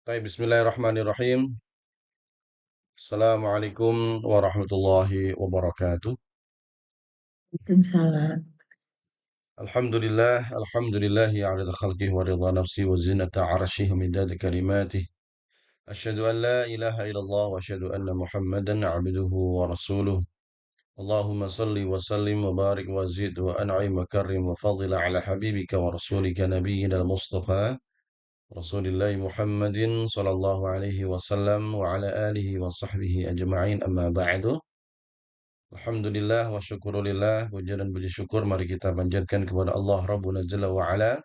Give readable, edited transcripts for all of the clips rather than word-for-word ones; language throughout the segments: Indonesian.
Baik, bismillahirrahmanirrahim. Assalamualaikum warahmatullahi wabarakatuh. Waalaikumsalam. Alhamdulillahi adada khalqihi wa ridha nafsi wa zinata arshihi wa midada kalimatihi. Asyhadu an la ilaha illallah wa asyhadu anna Muhammadan abduhu wa rasuluh. Allahumma salli wa sallim wa barik wa zid wa an'im wa karrim wa fadila ala habibika wa rasulika nabiyyina al-Mustafa Rasulillahi Muhammadin sallallahu alaihi wasallam wa ala alihi wa sahbihi ajma'in amma ba'du. Alhamdulillah wa syukurillah, puja dan puji syukur mari kita panjatkan kepada Allah Rabbuna Jalla wa Ala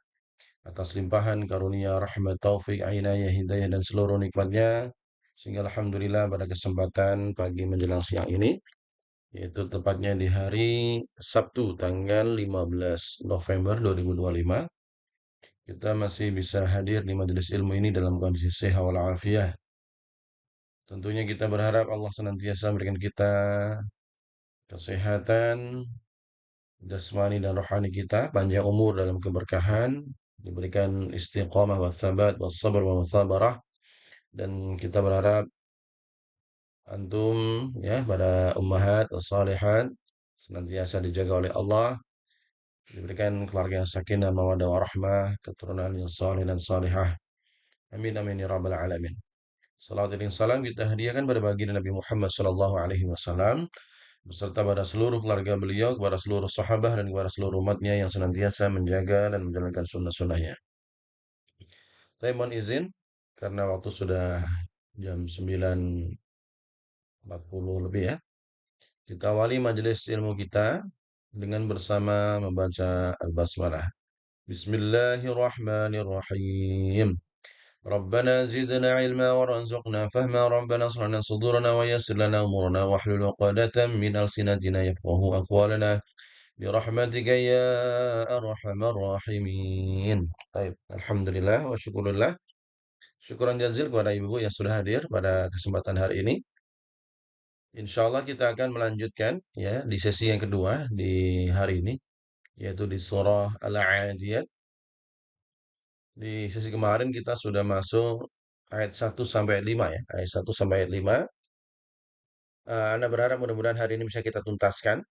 atas limpahan karunia rahmat taufik inayah hidayah dan seluruh nikmatnya, sehingga alhamdulillah pada kesempatan pagi menjelang siang ini, yaitu tepatnya di hari Sabtu tanggal 15 November 2025, kita masih bisa hadir di majelis ilmu ini dalam kondisi sehat walafiat. Tentunya kita berharap Allah senantiasa memberikan kita kesehatan jasmani dan rohani kita, panjang umur dalam keberkahan, diberikan istiqamah wa thabat wa sabar wa musabarah, dan kita berharap antum ya pada ummahat wa salihat senantiasa dijaga oleh Allah, diberikan keluarga yang sakinah mawaddah warahmah, keturunan yang saleh dan salihah. Amin amin ya rabbal alamin. Salawat dan salam kita hadiahkan pada baginda Nabi Muhammad sallallahu alaihi wasallam beserta pada seluruh keluarga beliau, kepada seluruh sahabat dan kepada seluruh umatnya yang senantiasa menjaga dan menjalankan sunnah-sunnahnya. Saya mohon izin karena waktu sudah jam 9.40 lebih ya. Kita awali majelis ilmu kita dengan bersama membaca Al-Basmalah. Bismillahirrahmanirrahim. ربنا زدنا علما وارزقنا فهما ربنا اشرح لنا صدورنا ويسر لنا امورنا واحلل عقدة من ألسنتنا يفقهوا أقوالنا برحمتك يا أرحم الراحمين. Baik, alhamdulillah wa syukurillah. Syukuran jazil kepada ibu yang sudah hadir pada kesempatan hari ini. Insya Allah kita akan melanjutkan ya di sesi yang kedua di hari ini, yaitu di surah Al-Adiyat. Di sesi kemarin kita sudah masuk ayat 1 sampai 5 ya, ayat 1 sampai ayat 5. Anda berharap mudah-mudahan hari ini bisa kita tuntaskan,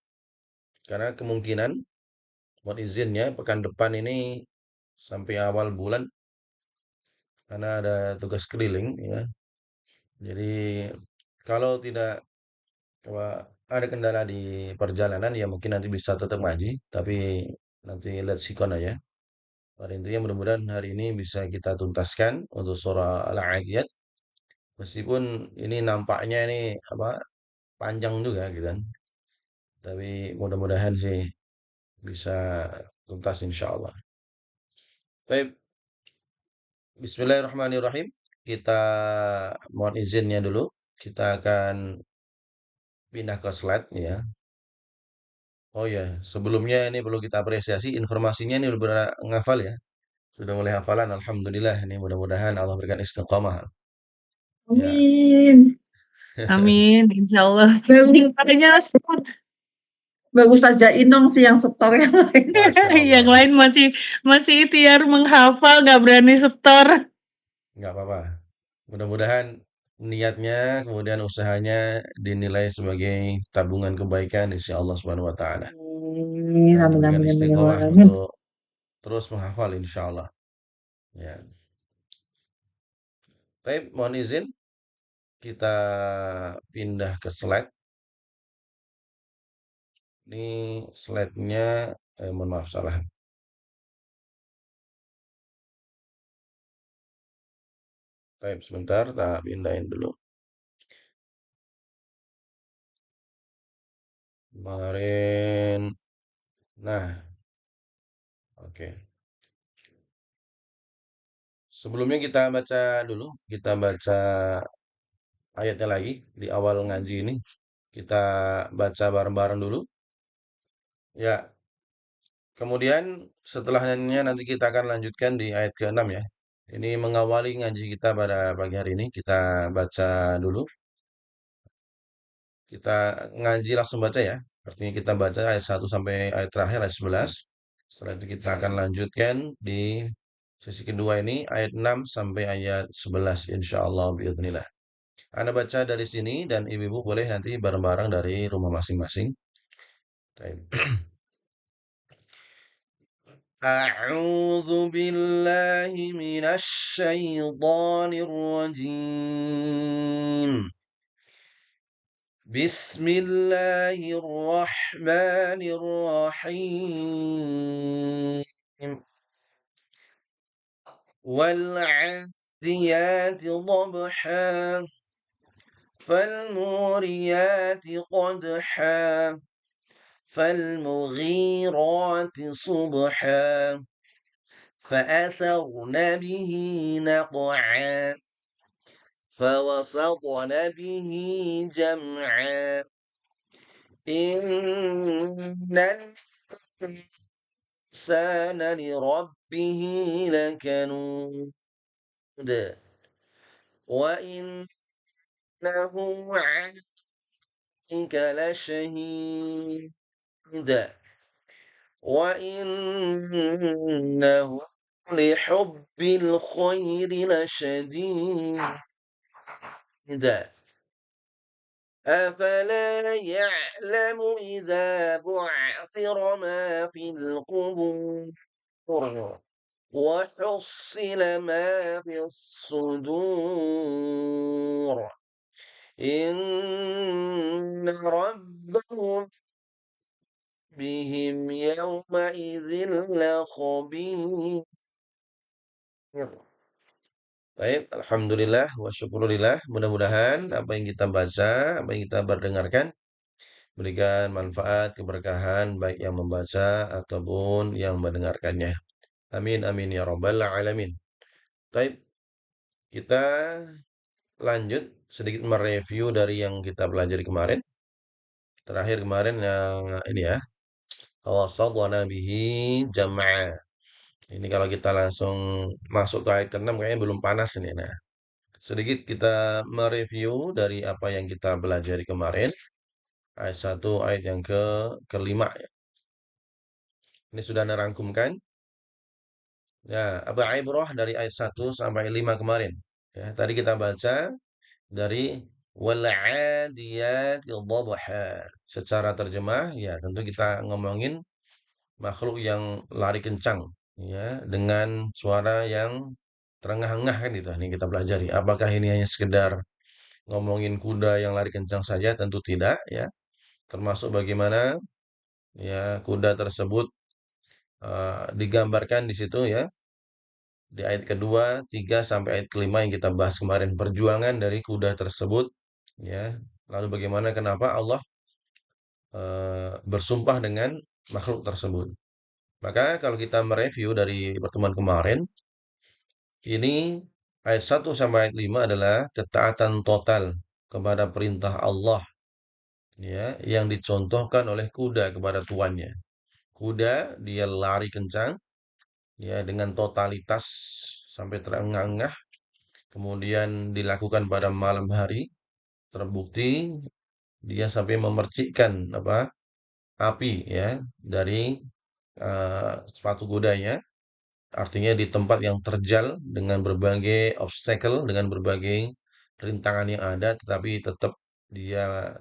karena kemungkinan mohon izinnya pekan depan ini sampai awal bulan karena ada tugas keliling ya. Jadi kalau tidak ada kendala di perjalanan ya mungkin nanti bisa tetap ngaji, tapi nanti lihat sikon aja. Pada intinya mudah-mudahan hari ini bisa kita tuntaskan untuk surah Al-Adiyat. Meskipun ini nampaknya ini apa panjang juga gitu kan. Tapi mudah-mudahan sih bisa tuntas insya Allah. Baik, Bismillahirrahmanirrahim. Kita mohon izinnya dulu. Kita akan pindah ke slide ya. Oh ya, sebelumnya ini perlu kita apresiasi informasinya ini udah ngafal ya. Sudah mulai hafalan, alhamdulillah. Ini mudah-mudahan Allah berikan istiqamah. Ya, Amin. Amin, insya Allah. Kayaknya bagus saja Inong sih yang setor yang lain. Masya Yang Allah. lain masih ikhtiar menghafal, nggak berani setor. Nggak apa-apa. Mudah-mudahan niatnya, kemudian usahanya dinilai sebagai tabungan kebaikan insya Allah Subhanahu wa taala. Amin, Dan amin, diberikan amin, amin, istiqomah amin. untuk terus menghafal insya Allah. Ya. Baik, mohon izin kita pindah ke slide. Ini slide-nya, mohon maaf salah. Baik, sebentar, tak pindahin dulu. Kemarin, nah, oke. Sebelumnya kita baca dulu, kita baca ayatnya lagi di awal ngaji ini. Kita baca bareng-bareng dulu. Ya, kemudian setelahnya nanti kita akan lanjutkan di ayat ke-6 ya. Ini mengawali ngaji kita pada pagi hari ini. Kita baca dulu. Kita ngaji langsung baca ya. Artinya kita baca ayat 1 sampai ayat terakhir, ayat 11. Setelah itu kita akan lanjutkan di Sesi kedua ini ayat 6 sampai ayat 11 insyaallah biidznillah. Anda baca dari sini dan ibu-ibu boleh nanti bareng-bareng dari rumah masing-masing. Baik. أعوذ بالله من الشيطان الرجيم بسم الله الرحمن الرحيم والعاديات ضبحا فالموريات قدحا فالمغيرات صبحا فأثرن به نقعا فوسطن به جمعا إن الإنسان لربه لكنود وإنه عليك لشهيد وإنه لحب الخير لشديد أفلا يعلم إذا بعثر ما في القبور وحصل ما في الصدور إن ربهم بهم يومئذ لخبير. Baik, alhamdulillah wa syukurillah. Mudah-mudahan apa yang kita baca, apa yang kita berdengarkan berikan manfaat, keberkahan baik yang membaca ataupun yang mendengarkannya. Amin amin ya rabbal alamin. Baik, kita lanjut sedikit mereview dari yang kita pelajari kemarin. Terakhir kemarin ini ya, tawassatna bihi jam'a. Ini kalau kita langsung masuk ke ayat ke-6 kayaknya belum panas ini. Nah, sedikit kita mereview dari apa yang kita pelajari kemarin. Ayat 1, ayat yang kelima ya. Ini sudah nerangkumkan. Ya, apa ibrah dari ayat 1 sampai 5 kemarin. Ya, tadi kita baca dari wal 'adiyati dhabha. Secara terjemah ya tentu kita ngomongin makhluk yang lari kencang ya dengan suara yang terengah-engah kan itu nih kita pelajari. Apakah ini hanya sekedar ngomongin kuda yang lari kencang saja? Tentu tidak ya. Termasuk bagaimana ya kuda tersebut digambarkan di situ ya di ayat kedua, 3 sampai ayat kelima yang kita bahas kemarin perjuangan dari kuda tersebut ya. Lalu bagaimana kenapa Allah bersumpah dengan makhluk tersebut. Maka kalau kita mereview dari pertemuan kemarin, ini ayat 1 sampai ayat 5 adalah ketaatan total kepada perintah Allah ya yang dicontohkan oleh kuda kepada tuannya. Kuda dia lari kencang ya dengan totalitas sampai terengah-engah, kemudian dilakukan pada malam hari, terbukti dia sampai memercikkan api ya dari sepatu kudanya. Artinya di tempat yang terjal dengan berbagai obstacle, dengan berbagai rintangan yang ada, tetapi tetap dia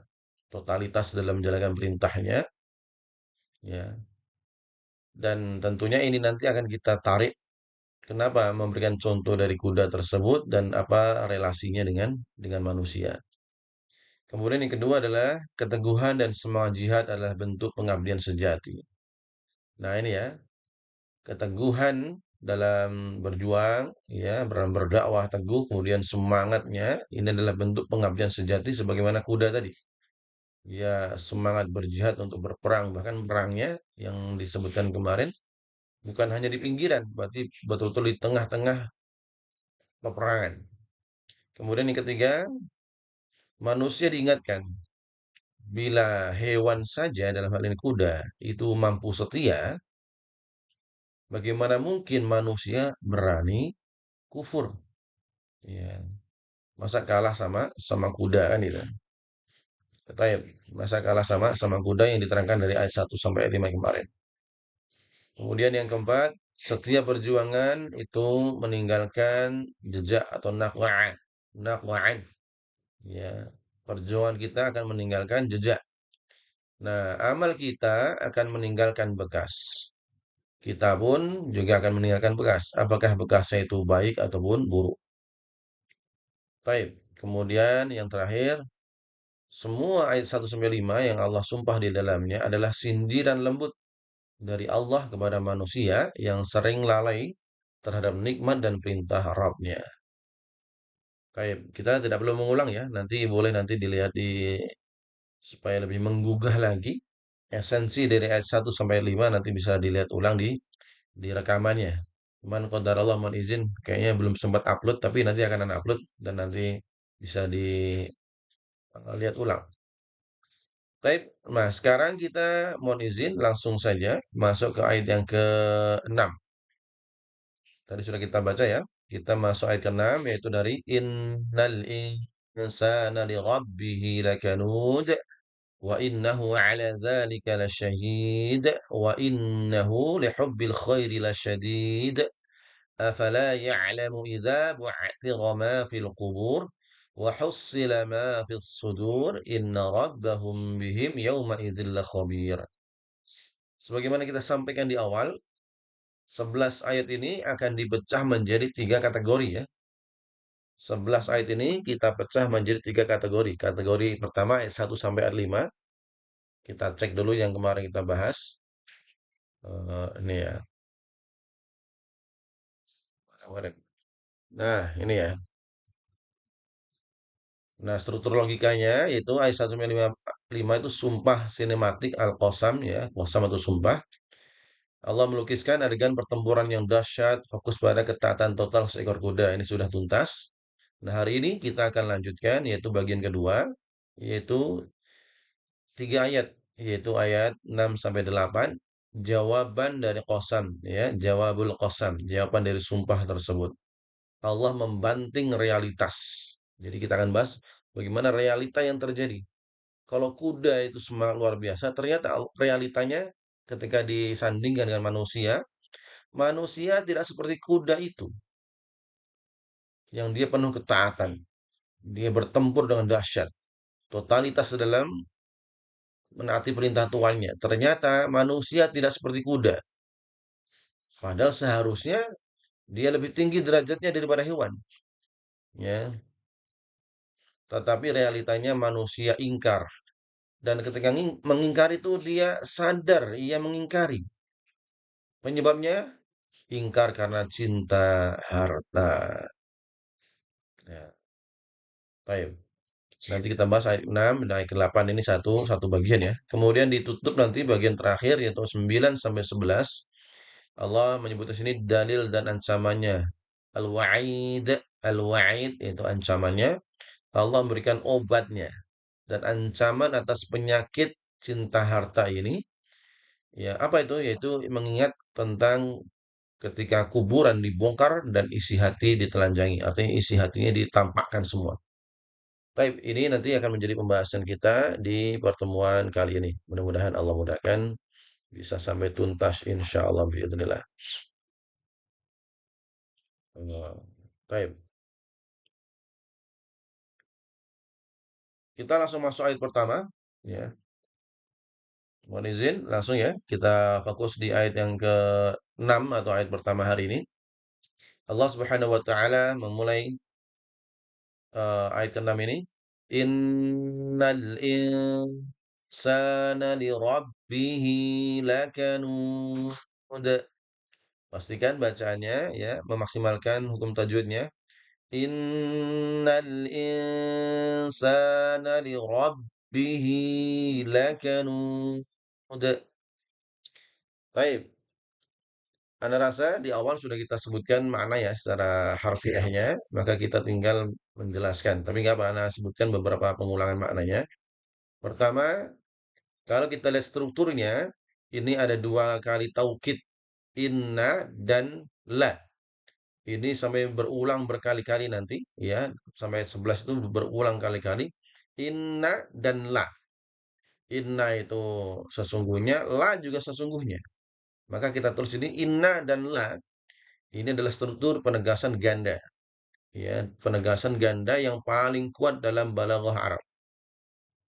totalitas dalam menjalankan perintahnya, ya. Dan tentunya ini nanti akan kita tarik. Kenapa memberikan contoh dari kuda tersebut dan apa relasinya dengan manusia. Kemudian yang kedua adalah keteguhan dan semangat jihad adalah bentuk pengabdian sejati. Nah ini ya, keteguhan dalam berjuang, ya, dalam berdakwah teguh, kemudian semangatnya ini adalah bentuk pengabdian sejati sebagaimana kuda tadi. Ya, semangat berjihad untuk berperang, bahkan perangnya yang disebutkan kemarin bukan hanya di pinggiran, berarti betul-betul di tengah-tengah peperangan. Kemudian yang ketiga, manusia diingatkan bila hewan saja dalam hal ini kuda itu mampu setia, bagaimana mungkin manusia berani kufur? Ya, masa kalah sama kuda kan itu. Taib. Masa kalah sama kuda yang diterangkan dari ayat 1 sampai ayat 5 kemarin. Kemudian yang keempat, Setiap perjuangan itu meninggalkan jejak atau nakwa'an. Nakwa'an. Ya, perjuangan kita akan meninggalkan jejak. Nah, amal kita akan meninggalkan bekas. Kita pun juga akan meninggalkan bekas. Apakah bekasnya itu baik ataupun buruk. Baik. Kemudian yang terakhir, semua ayat 1 sampai 5 yang Allah sumpah di dalamnya adalah sindiran lembut dari Allah kepada manusia yang sering lalai terhadap nikmat dan perintah Rabb-Nya. Baik, kita tidak perlu mengulang ya. Nanti boleh nanti dilihat supaya lebih menggugah lagi esensi dari ayat 1 sampai 5 nanti bisa dilihat ulang di rekamannya. Cuman qadarullah mohon izin kayaknya belum sempat upload tapi nanti akan ada upload dan nanti bisa dilihat ulang. Baik, nah sekarang kita mohon izin langsung saja masuk ke ayat yang ke-6. Tadi sudah kita baca ya. Kita masuk ayat ke-6 yaitu dari innal insana li rabbihi lakanud wa innahu ala dzalika lasyahid wa innahu lihubbil khairi lasyadid afala ya'lamu idza bu'athira ma fil qubur wa hussila ma fis sudur inna rabbahum bihim yawma idzil lakhabir. Sebagaimana kita sampaikan di awal, 11 ayat ini akan dipecah menjadi 3 kategori ya. 11 ayat ini kita pecah menjadi 3 kategori. Kategori pertama ayat 1 sampai ayat 5. Kita cek dulu yang kemarin kita bahas. Ini ya. Nah, ini ya. Nah, struktur logikanya yaitu ayat 1 sampai 5 itu sumpah sinematik al-qasam ya. Qasam atau sumpah. Allah melukiskan adegan pertempuran yang dahsyat, fokus pada ketaatan total seekor kuda. Ini sudah tuntas. Nah, hari ini kita akan lanjutkan yaitu bagian kedua, yaitu 3 ayat, yaitu ayat 6 sampai 8, jawaban dari qasam ya, jawabul qasam, jawaban dari sumpah tersebut. Allah membanting realitas. Jadi kita akan bahas bagaimana realita yang terjadi. Kalau kuda itu semangat luar biasa, ternyata realitanya ketika disandingkan dengan manusia, manusia tidak seperti kuda itu, yang dia penuh ketaatan. Dia bertempur dengan dahsyat. Totalitas dalam menaati perintah tuannya. Ternyata manusia tidak seperti kuda. Padahal seharusnya dia lebih tinggi derajatnya daripada hewan. Ya, tetapi realitanya manusia ingkar. Dan ketika mengingkari itu dia sadar ia mengingkari. Penyebabnya ingkar karena cinta harta. Ya, baik. Nanti kita bahas ayat 6 dan ayat ke-8 ini satu satu bagian ya. Kemudian ditutup nanti bagian terakhir yaitu 9 sampai 11. Allah menyebut di sini dalil dan ancamannya. Al-wa'id, al-wa'id itu ancamannya. Allah memberikan obatnya dan ancaman atas penyakit cinta harta ini. Ya, apa itu? Yaitu mengingat tentang ketika kuburan dibongkar dan isi hati ditelanjangi. Artinya isi hatinya ditampakkan semua. Baik, ini nanti akan menjadi pembahasan kita di pertemuan kali ini. Mudah-mudahan Allah mudahkan bisa sampai tuntas insya Allah biidznillah. Baik, kita langsung masuk ayat pertama. Ya, mohon izin langsung ya. Kita fokus di ayat yang ke-6 atau ayat pertama hari ini. Allah Subhanahu wa taala memulai ayat ke-6 ini. Innal insana li rabbihi lakanud. Pastikan bacaannya ya, memaksimalkan hukum tajwidnya. Innal insana li rabbihi lakanud. Baik, Anda rasa di awal sudah kita sebutkan makna ya secara harfiahnya, maka kita tinggal menjelaskan. Tapi nggak apa, Anda sebutkan beberapa pengulangan maknanya. Pertama, kalau kita lihat strukturnya, ini ada 2 kali taukid, inna dan la. Ini sampai berulang berkali-kali nanti, ya, sampai 11 itu berulang kali-kali. Inna dan la. Inna itu sesungguhnya, la juga sesungguhnya. Maka kita tulis ini inna dan la. Ini adalah struktur penegasan ganda. Ya, penegasan ganda yang paling kuat dalam balaghah Arab.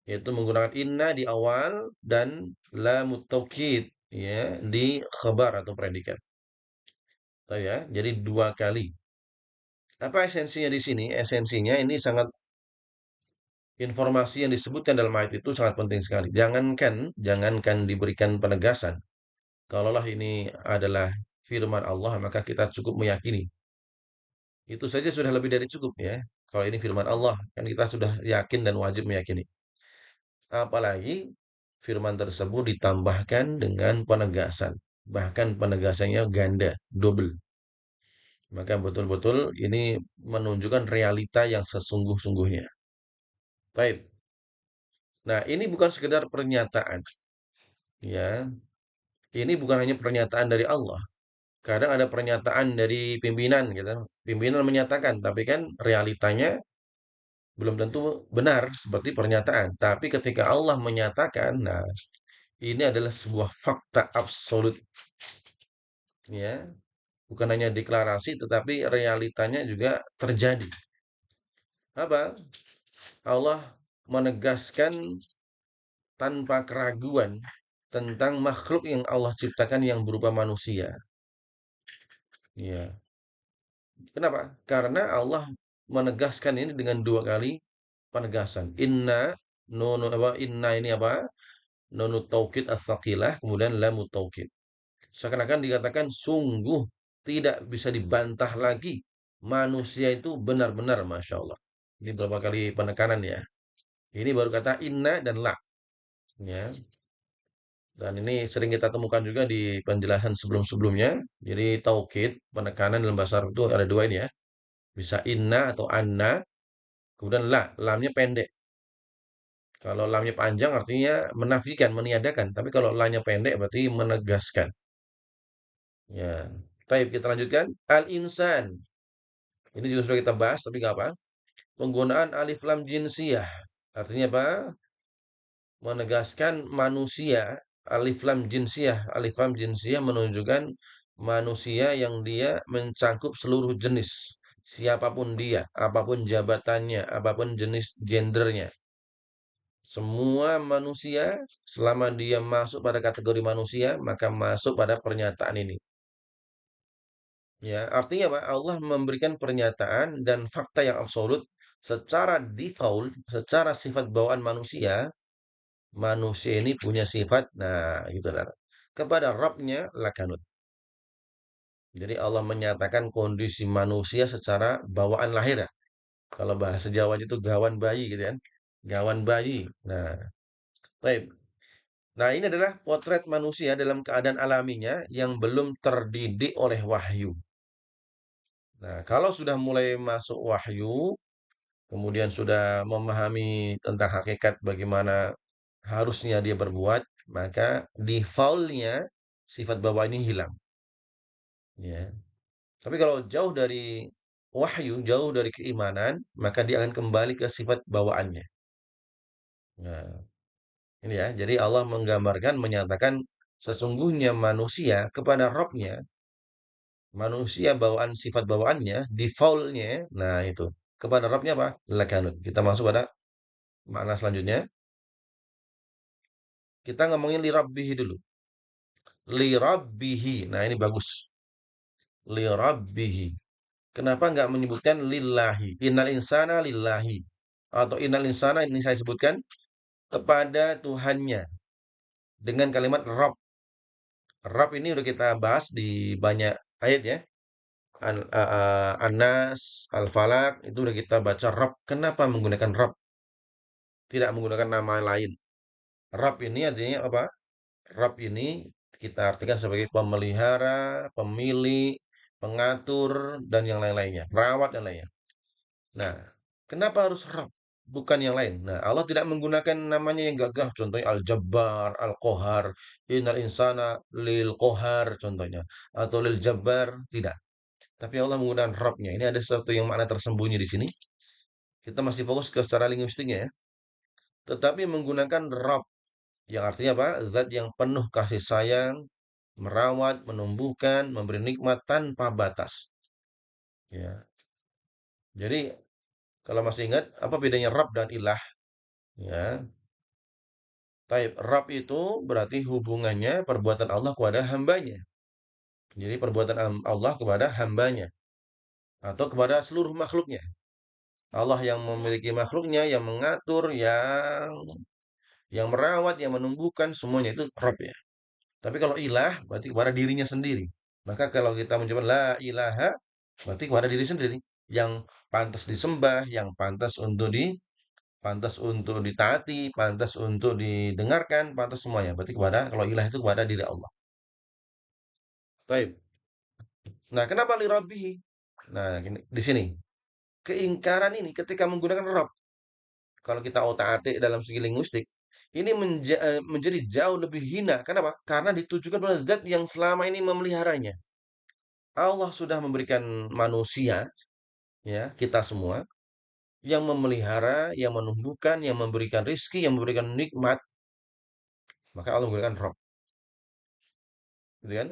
Yaitu menggunakan inna di awal dan la mutaukid ya di khabar atau predikat. Tahu ya, jadi dua kali. Apa esensinya di sini? Esensinya ini sangat informasi yang disebutkan dalam ayat itu sangat penting sekali. Jangankan diberikan penegasan. Kalaulah ini adalah firman Allah, maka kita cukup meyakini. Itu saja sudah lebih dari cukup ya. Kalau ini firman Allah, kan kita sudah yakin dan wajib meyakini. Apalagi firman tersebut ditambahkan dengan penegasan. Bahkan penegasannya ganda, double. Maka betul-betul ini menunjukkan realita yang sesungguh-sungguhnya. Baik. Nah, ini bukan sekedar pernyataan, ya. Ini bukan hanya pernyataan dari Allah. Kadang ada pernyataan dari pimpinan gitu. Pimpinan menyatakan, tapi kan realitanya belum tentu benar seperti pernyataan. Tapi ketika Allah menyatakan, nah ini adalah sebuah fakta absolut, ya. Bukan hanya deklarasi, tetapi realitanya juga terjadi. Apa? Allah menegaskan tanpa keraguan tentang makhluk yang Allah ciptakan yang berupa manusia. Ya. Kenapa? Karena Allah menegaskan ini dengan dua kali penegasan. Inna nono apa? Inna ini apa? Nono taukid as-saqilah, kemudian lamu taukid. Seakan-akan dikatakan sungguh tidak bisa dibantah lagi. Manusia itu benar-benar Masya Allah. Ini berapa kali penekanan ya. Ini baru kata inna dan la. Ya. Dan ini sering kita temukan juga di penjelasan sebelum-sebelumnya. Jadi taukid, penekanan dalam bahasa Arab itu ada dua ini ya. Bisa inna atau anna, kemudian la, lamnya pendek. Kalau lamnya panjang artinya menafikan, meniadakan. Tapi kalau lamnya pendek berarti menegaskan. Ya. Baik, kita lanjutkan. Al-insan. Ini juga sudah kita bahas, tapi nggak apa. Penggunaan alif lam jinsiyah. Artinya apa? Menegaskan manusia. Alif lam jinsiyah. Alif lam jinsiyah menunjukkan manusia yang dia mencakup seluruh jenis. Siapapun dia, apapun jabatannya, apapun jenis gendernya. Semua manusia, selama dia masuk pada kategori manusia, maka masuk pada pernyataan ini. Ya, artinya apa? Allah memberikan pernyataan dan fakta yang absolut secara default, secara sifat bawaan manusia. Manusia ini punya sifat, nah gitu lah. Kepada Rabbnya lakanut. Jadi Allah menyatakan kondisi manusia secara bawaan lahir ya. Kalau bahasa Jawa itu gawan bayi gitu kan. Gawan bayi. Nah, baik. Nah, ini adalah potret manusia dalam keadaan alaminya yang belum terdidik oleh wahyu. Nah, kalau sudah mulai masuk wahyu, kemudian sudah memahami tentang hakikat bagaimana harusnya dia berbuat, maka defaultnya sifat bawah ini hilang. Ya. Tapi kalau jauh dari wahyu, jauh dari keimanan, maka dia akan kembali ke sifat bawaannya. Nah, ini ya. Jadi Allah menggambarkan, menyatakan sesungguhnya manusia kepada Robnya, manusia bawaan sifat bawaannya, defaultnya, nah itu kepada Robnya apa? Lakanut. Kita masuk pada makna selanjutnya. Kita ngomongin li rabbihi dulu. Li rabbihi. Nah, ini bagus. Li rabbihi. Kenapa nggak menyebutkan lillahi? Innal insana lillahi. Atau innal insana ini saya sebutkan kepada Tuhannya dengan kalimat Rabb. Rabb ini udah kita bahas di banyak ayat ya. An-Nas, Al-Falaq itu udah kita baca Rabb. Kenapa menggunakan Rabb? Tidak menggunakan nama lain. Rabb ini artinya apa? Rabb ini kita artikan sebagai pemelihara, pemilik, pengatur, dan yang lain-lainnya. Perawat dan lainnya. Nah, kenapa harus Rabb? Bukan yang lain. Nah, Allah tidak menggunakan namanya yang gagah. Contohnya Al-Jabbar, Al-Qahar, Innal insana lil Qahar contohnya. Atau lil Jabbar. Tidak. Tapi Allah menggunakan Rabbnya. Ini ada sesuatu yang makna tersembunyi di sini. Kita masih fokus ke secara linguistiknya ya. Tetapi menggunakan Rabb. Yang artinya apa? Zat yang penuh kasih sayang, merawat, menumbuhkan, memberi nikmat tanpa batas. Ya. Jadi kalau masih ingat apa bedanya Rabb dan Ilah? Ya. Taib. Rabb itu berarti hubungannya perbuatan Allah kepada hambanya. Jadi perbuatan Allah kepada hambanya atau kepada seluruh makhluknya. Allah yang memiliki makhluknya, yang mengatur, yang merawat, yang menumbuhkan semuanya itu Rabb ya. Tapi kalau ilah berarti kepada dirinya sendiri. Maka kalau kita mencoba la ilaha berarti kepada diri sendiri yang pantas disembah, yang pantas untuk ditaati, pantas untuk didengarkan, pantas semuanya. Berarti kepada kalau ilah itu kepada diri Allah. Baik. Nah, kenapa li rabbihi? Nah, di sini keingkaran ini ketika menggunakan Rabb. Kalau kita otak-atik dalam segi linguistik, ini menjadi jauh lebih hina. Kenapa? Karena ditujukan pada zat yang selama ini memeliharanya. Allah sudah memberikan manusia, ya, kita semua, yang memelihara, yang menumbuhkan, yang memberikan rizki, yang memberikan nikmat. Maka Allah memberikan Rabb. Gitu kan?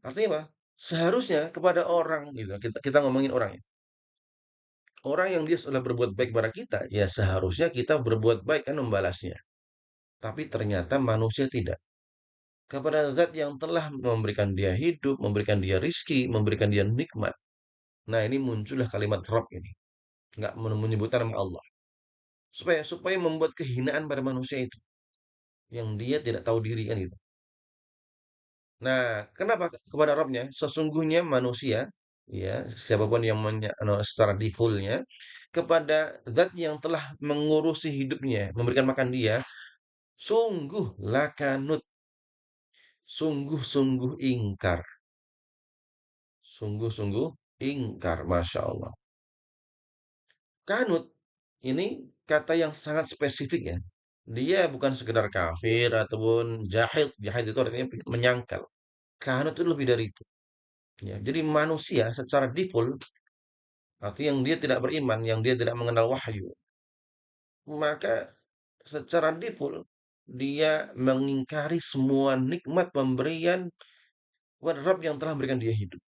Artinya apa? Seharusnya kepada orang, gitu. Kita ngomongin orang ya. Orang yang dia sudah berbuat baik kepada kita, ya seharusnya kita berbuat baik kan membalasnya. Tapi ternyata manusia tidak. Kepada zat yang telah memberikan dia hidup, memberikan dia rizki, memberikan dia nikmat. Nah, ini muncullah kalimat Rabb ini. Nggak menyebutkan nama Allah. Supaya membuat kehinaan pada manusia itu. Yang dia tidak tahu diri kan gitu. Nah, kenapa kepada Rabbnya? Sesungguhnya manusia, ya, siapapun yang secara defaultnya, kepada zat yang telah mengurusi hidupnya, memberikan makan dia, sungguh lakanut, sungguh-sungguh ingkar. Sungguh-sungguh ingkar, Masya Allah. Kanut ini kata yang sangat spesifik ya. Dia bukan sekedar kafir ataupun jahil. Jahil itu artinya menyangkal. Kanut itu lebih dari itu. Ya, jadi manusia secara default, artinya yang dia tidak beriman, yang dia tidak mengenal wahyu, maka secara default dia mengingkari semua nikmat pemberian Rabb yang telah memberikan dia hidup.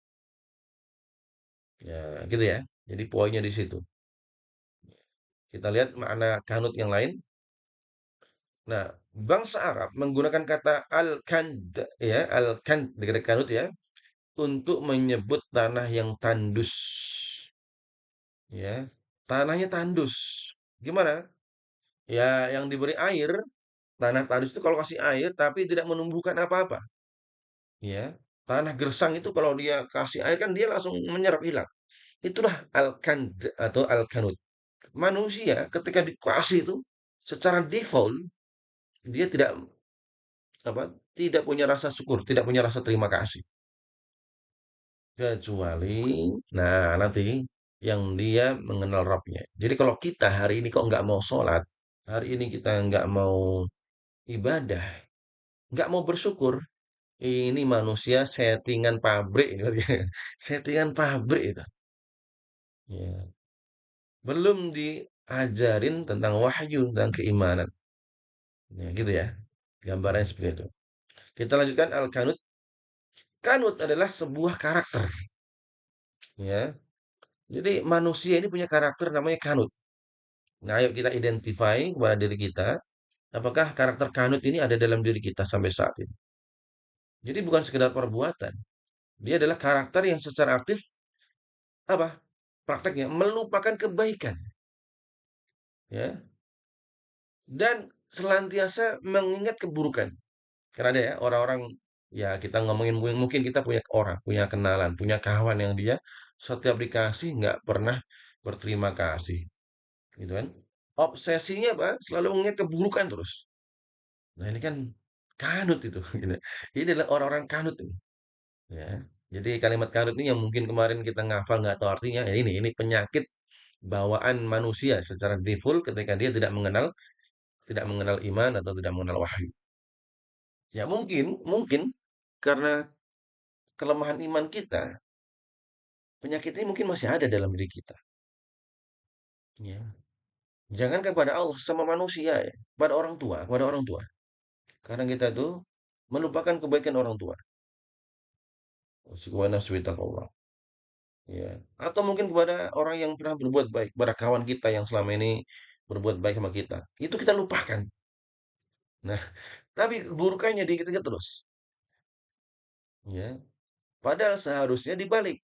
Ya, gitu ya. Jadi poinnya di situ. Kita lihat makna kanut yang lain. Nah, bangsa Arab menggunakan kata al-kand ya, al-kand dekat kanut ya, untuk menyebut tanah yang tandus. Ya, tanahnya tandus. Gimana? Ya, yang diberi air, tanah tandus itu kalau kasih air tapi tidak menumbuhkan apa-apa. Ya, tanah gersang itu kalau dia kasih air kan dia langsung menyerap hilang. Itulah al-kand atau al-kanut. Manusia ketika dikasih itu secara default dia apa tidak punya rasa syukur, tidak punya rasa terima kasih. Kecuali, nah nanti yang dia mengenal Rabbnya. Jadi kalau kita hari ini kok nggak mau sholat, hari ini kita nggak mau ibadah, nggak mau bersyukur, ini manusia settingan pabrik, settingan pabrik itu. Ya. Belum diajarin tentang wahyu tentang keimanan. Ya, gitu ya. Gambarannya seperti itu. Kita lanjutkan al-kanut. Kanut adalah sebuah karakter. Ya. Jadi manusia ini punya karakter namanya kanut. Nah, ayo kita identify kepada diri kita, apakah karakter kanut ini ada dalam diri kita sampai saat ini. Jadi bukan sekedar perbuatan, dia adalah karakter yang secara aktif apa? Prakteknya melupakan kebaikan, ya, dan senantiasa mengingat keburukan. Karena ada ya orang-orang ya kita ngomongin mungkin kita punya orang, punya kenalan, punya kawan yang dia setiap dikasih nggak pernah berterima kasih, gitu kan? Obsesinya apa? Selalu mengingat keburukan terus. Nah, ini kan kanut itu, gitu. Ini adalah orang-orang kanut ini, ya. Jadi kalimat kanut ini yang mungkin kemarin kita ngafal nggak tahu artinya, ya ini penyakit bawaan manusia secara default ketika dia tidak mengenal iman atau tidak mengenal wahyu. Ya mungkin karena kelemahan iman kita, penyakit ini mungkin masih ada dalam diri kita. Ya. Jangan kepada Allah sama manusia ya, pada orang tua, kepada orang tua. Karena kita tuh melupakan kebaikan orang tua. Wa nafsu bittaqwallah. Ya. Atau mungkin kepada orang yang pernah berbuat baik, kepada kawan kita yang selama ini berbuat baik sama kita. Itu kita lupakan. Nah, tapi keburukannya diingat-ingat terus. Ya. Padahal seharusnya dibalik.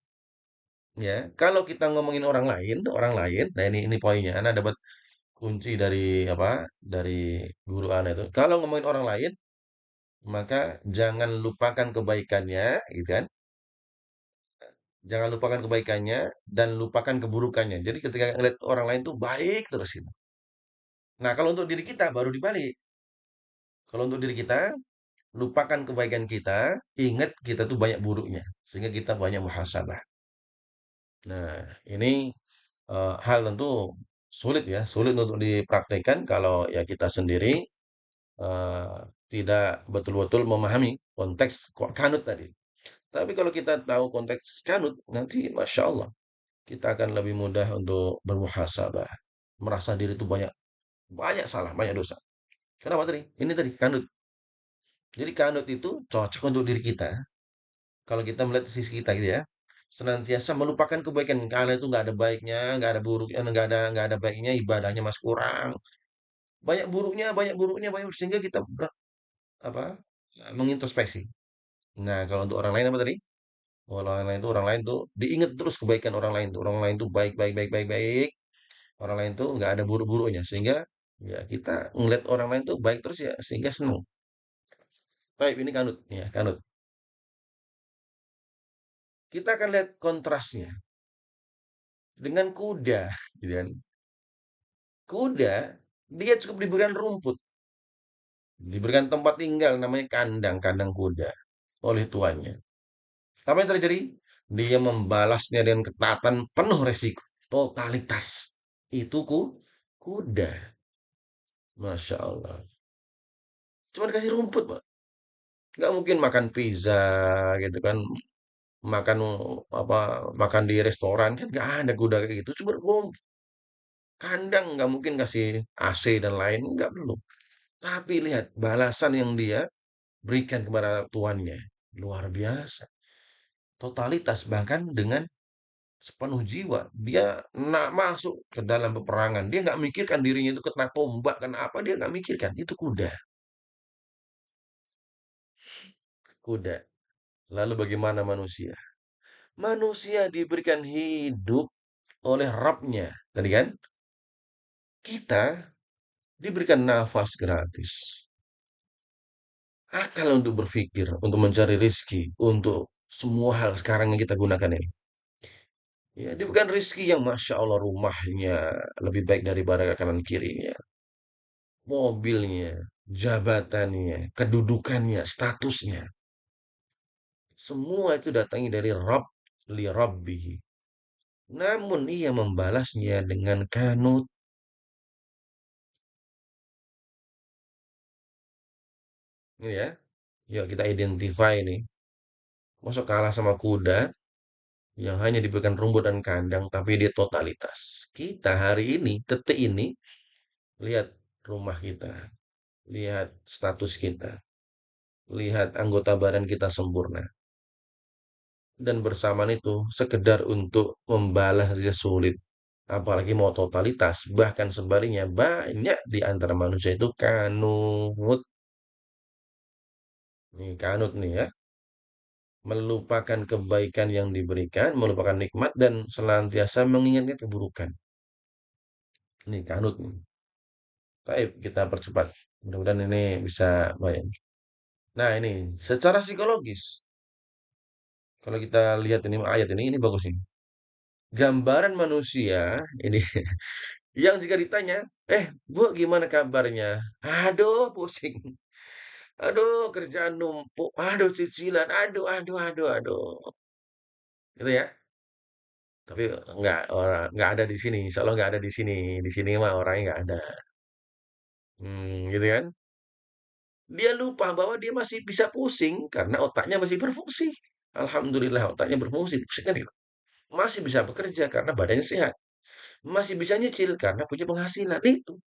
Ya, kalau kita ngomongin orang lain, nah ini poinnya. Anda dapat kunci dari apa? Dari guru Anda itu. Kalau ngomongin orang lain, maka jangan lupakan kebaikannya, gitu kan? Jangan lupakan kebaikannya dan lupakan keburukannya. Jadi ketika ngeliat orang lain tuh baik terus gitu. Nah, kalau untuk diri kita baru dibalik. Kalau untuk diri kita, lupakan kebaikan kita, ingat kita tuh banyak buruknya. Sehingga kita banyak muhasabah. Nah, ini hal tentu sulit ya, sulit untuk dipraktekkan kalau ya kita sendiri eh, tidak betul-betul memahami konteks kanut tadi. Tapi kalau kita tahu konteks kanut, nanti Masya Allah, kita akan lebih mudah untuk bermuhasabah. Merasa diri itu banyak, banyak salah, banyak dosa. Kenapa tadi? Ini tadi, kanut. Jadi kanut itu cocok untuk diri kita. Kalau kita melihat sisi kita gitu ya, senantiasa melupakan kebaikan karena itu nggak ada baiknya, nggak ada buruknya, nggak ada baiknya, ibadahnya masih kurang, banyak buruknya, banyak sehingga kita apa mengintrospeksi. Nah, kalau untuk orang lain apa tadi? Orang lain tuh diingat terus kebaikan orang lain tuh, orang lain tuh baik, baik, baik, baik, baik. Orang lain tuh nggak ada buruk-buruknya, sehingga ya kita ngeliat orang lain tuh baik terus ya, sehingga senang. Baik, ini kanut, ya kanut. Kita akan lihat kontrasnya dengan kuda, gitu kan? Kuda dia cukup diberikan rumput, diberikan tempat tinggal namanya kandang, kandang kuda oleh tuannya. Apa yang terjadi? Dia membalasnya dengan ketatan penuh resiko, totalitas. Itu kuda, masya Allah. Cuma dikasih rumput, Pak. Nggak mungkin makan pizza gitu kan, makan apa, makan di restoran kan nggak ada kuda kayak gitu. Cuma rumput, kandang nggak mungkin kasih AC dan lain, nggak perlu. Tapi lihat balasan yang dia berikan kepada tuannya. Luar biasa. Totalitas bahkan dengan sepenuh jiwa. Dia nak masuk ke dalam peperangan. Dia nggak mikirkan dirinya itu kena tombak, kena apa. Dia nggak mikirkan. Itu kuda. Kuda. Lalu bagaimana manusia? Manusia diberikan hidup oleh Rabbnya. Tadi kan? Kita diberikan nafas gratis. Akal untuk berpikir, untuk mencari rezeki, untuk semua hal sekarang yang kita gunakan ini. Ya, dia bukan rezeki yang Masya Allah rumahnya lebih baik daripada kanan kirinya. Mobilnya, jabatannya, kedudukannya, statusnya. Semua itu datangi dari Rabb li Rabbihi. Namun ia membalasnya dengan kanut. Ini ya, yuk kita identify nih. Masuk kalah sama kuda yang hanya diberikan rumput dan kandang, tapi dia totalitas. Kita hari ini, detik ini, lihat rumah kita, lihat status kita, lihat anggota badan kita sempurna. Dan bersamaan itu, sekedar untuk membalas saja sulit. Apalagi mau totalitas. Bahkan sebaliknya, banyak di antara manusia itu kanut. Nih, kanut nih ya. Melupakan kebaikan yang diberikan, melupakan nikmat, dan senantiasa mengingatkan keburukan. Ini kanut nih. Baik, kita percepat. Mudah-mudahan ini bisa baik. Nah, ini secara psikologis. Kalau kita lihat ini ayat ini bagus ini. Gambaran manusia ini yang jika ditanya, Bu, gimana kabarnya? Aduh, pusing. Aduh, kerjaan numpuk. Aduh, cicilan. Aduh, aduh, aduh, aduh. Gitu ya. Tapi nggak ada di sini. Insya Allah nggak ada di sini. Di sini mah orangnya nggak ada. Gitu kan? Dia lupa bahwa dia masih bisa pusing karena otaknya masih berfungsi. Alhamdulillah otaknya berfungsi. Pusing kan itu. Masih bisa bekerja karena badannya sehat. Masih bisa nyicil karena punya penghasilan. Itu.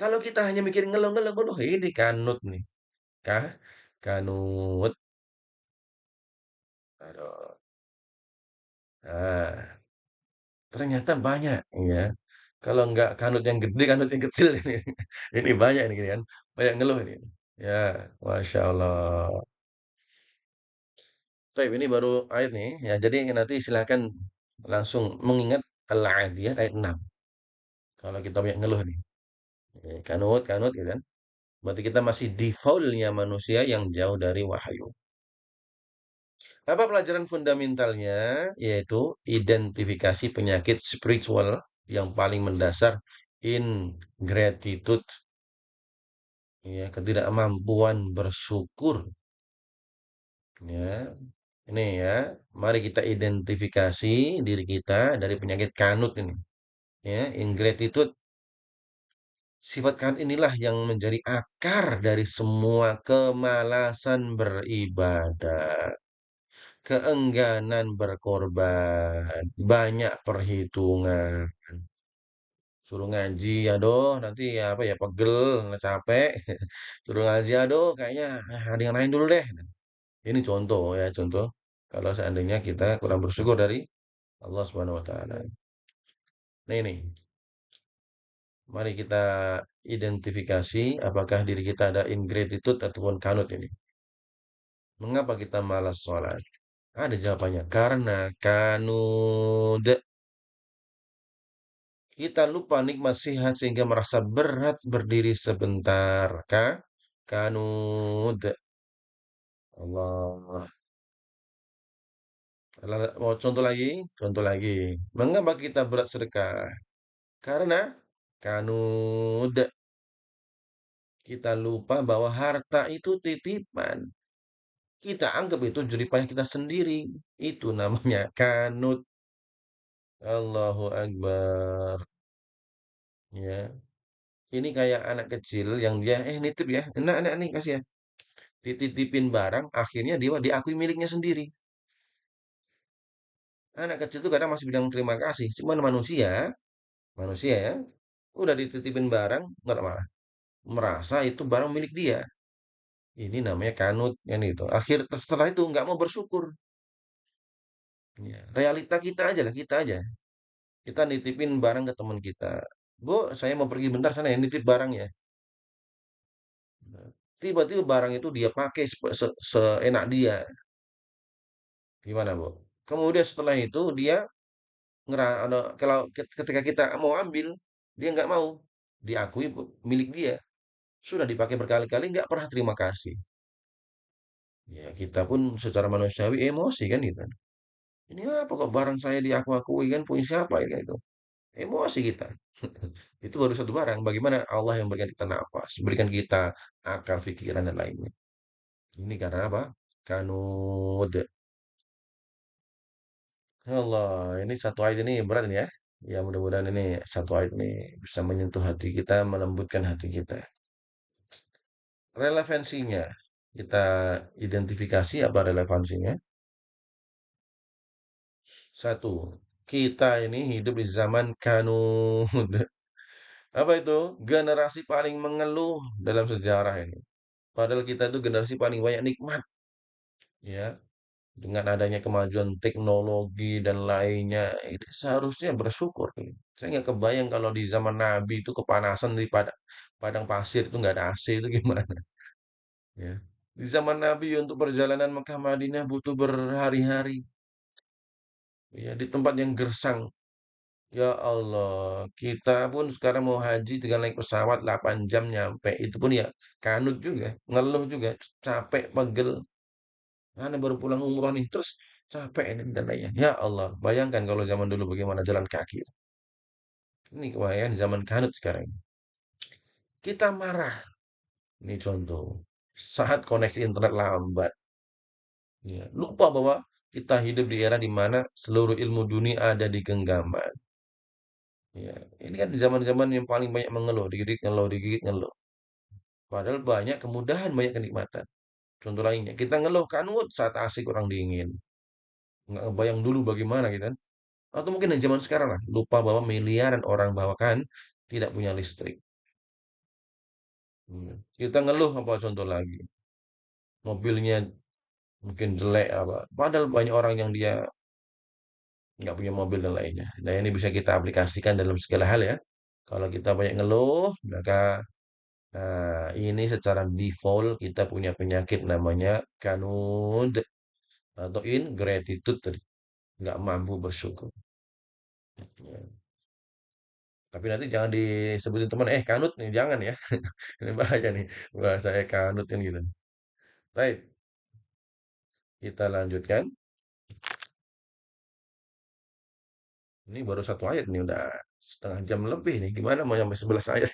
Kalau kita hanya mikir ngeluh-ngeluh, ini kanut nih. Kah? Kanut. Aduh. Nah, ternyata banyak ya. Kalau nggak kanut yang gede, kanut yang kecil ini. Ini banyak ini kan. Banyak ngeluh ini. Ya, Masya Allah. Baik, ini baru ayat nih. Ya, jadi nanti silakan langsung mengingat Al-Adiyat ayat 6. Kalau kita banyak ngeluh nih. Kanut, kanut gitu kan. Berarti kita masih defaultnya manusia yang jauh dari wahyu. Apa pelajaran fundamentalnya? Yaitu identifikasi penyakit spiritual yang paling mendasar, ingratitude, ya, ketidakmampuan bersyukur. Ya, ini ya, mari kita identifikasi diri kita dari penyakit kanut ini. Ya, ingratitude, sifat kanut inilah yang menjadi akar dari semua kemalasan beribadah, keengganan berkorban, banyak perhitungan. Suruh ngaji, aduh nanti ya apa ya pegel, capek. Suruh ngaji, aduh kayaknya ada yang lain dulu deh. Ini contoh ya, contoh kalau seandainya kita kurang bersyukur dari Allah Subhanahu wa taala. Nah ini, mari kita identifikasi apakah diri kita ada ingratitude ataupun kanut ini. Mengapa kita malas sholat? Ada jawabannya. Karena kanud. Kita lupa nikmat sihat sehingga merasa berat berdiri sebentar. Kanud. Allah. Mau contoh lagi? Contoh lagi. Mengapa kita berat sedekah? Karena kanud. Kita lupa bahwa harta itu titipan. Kita anggap itu jeripaya kita sendiri. Itu namanya kanut. Allahu Akbar. Ya. Ini kayak anak kecil yang dia, nitip ya. Enak nih kasih ya. Dititipin barang, akhirnya dia diakui miliknya sendiri. Anak kecil itu kadang masih bilang terima kasih. Cuman manusia ya, udah dititipin barang, nggak malah merasa itu barang milik dia. Ini namanya kanut, kan itu. Setelah itu nggak mau bersyukur. Ya, realita kita aja lah, kita aja. Kita nitipin barang ke teman kita. Bu, saya mau pergi bentar sana ya, nitip barang ya. Tiba-tiba barang itu dia pakai seenak dia. Gimana, Bu? Kemudian setelah itu dia kalau ketika kita mau ambil, dia nggak mau diakui milik dia. Sudah dipakai berkali-kali, nggak pernah terima kasih. Ya, kita pun secara manusiawi emosi kan gitu. Ini apa kok barang saya diakui kan punya siapa ya itu? Emosi kita. Itu baru satu barang. Bagaimana Allah yang berikan kita nafas, berikan kita akal, pikiran dan lainnya. Ini karena apa? Kanud. Ya Allah, ini satu ayat ini berat ini ya. Ya mudah-mudahan ini satu ayat ini bisa menyentuh hati kita, melembutkan hati kita. Relevansinya, kita identifikasi apa relevansinya. Satu, kita ini hidup di zaman kanud. Apa itu? Generasi paling mengeluh dalam sejarah ini. Padahal kita itu generasi paling banyak nikmat, ya. Dengan adanya kemajuan teknologi dan lainnya, itu seharusnya bersyukur. Saya nggak kebayang kalau di zaman Nabi itu kepanasan di padang pasir itu nggak ada AC itu gimana, ya. Di zaman Nabi untuk perjalanan Mekah Madinah butuh berhari-hari, ya, di tempat yang gersang. Ya Allah, kita pun sekarang mau haji tinggal naik pesawat 8 jam nyampe. Itu pun ya kanut juga, ngeluh juga, capek, pegel. Ana baru pulang umroh nih, terus capek ini dan lainnya. Ya Allah, bayangkan kalau zaman dulu bagaimana jalan kaki. Ini kebayang zaman kanut sekarang. Kita marah. Ini contoh. Saat koneksi internet lambat. Ya, lupa bahwa kita hidup di era di mana seluruh ilmu dunia ada di genggaman. Ya, ini kan zaman-zaman yang paling banyak mengeluh, dikit ngeluh, dikit ngeluh. Padahal banyak kemudahan, banyak kenikmatan. Contoh lainnya, kita ngeluh kanut saat asik kurang dingin. Nggak kebayang dulu bagaimana gitu kan. Atau mungkin di zaman sekarang lah, lupa bahwa miliaran orang bahkan tidak punya listrik. Kita ngeluh apa contoh lagi. mobilnya mungkin jelek apa. Padahal banyak orang yang dia nggak punya mobil dan lainnya. Nah, ini bisa kita aplikasikan dalam segala hal ya. Kalau kita banyak ngeluh, maka ini secara default kita punya penyakit namanya kanud atau ingratitude tadi, nggak mampu bersyukur. Ya. Tapi nanti jangan disebutin teman, kanut nih, jangan ya. Ini bahaya nih, bahasa kanut kan gitu. Baik, kita lanjutkan. Ini baru satu ayat nih, udah setengah jam lebih nih. Gimana mau sampai 11 ayat?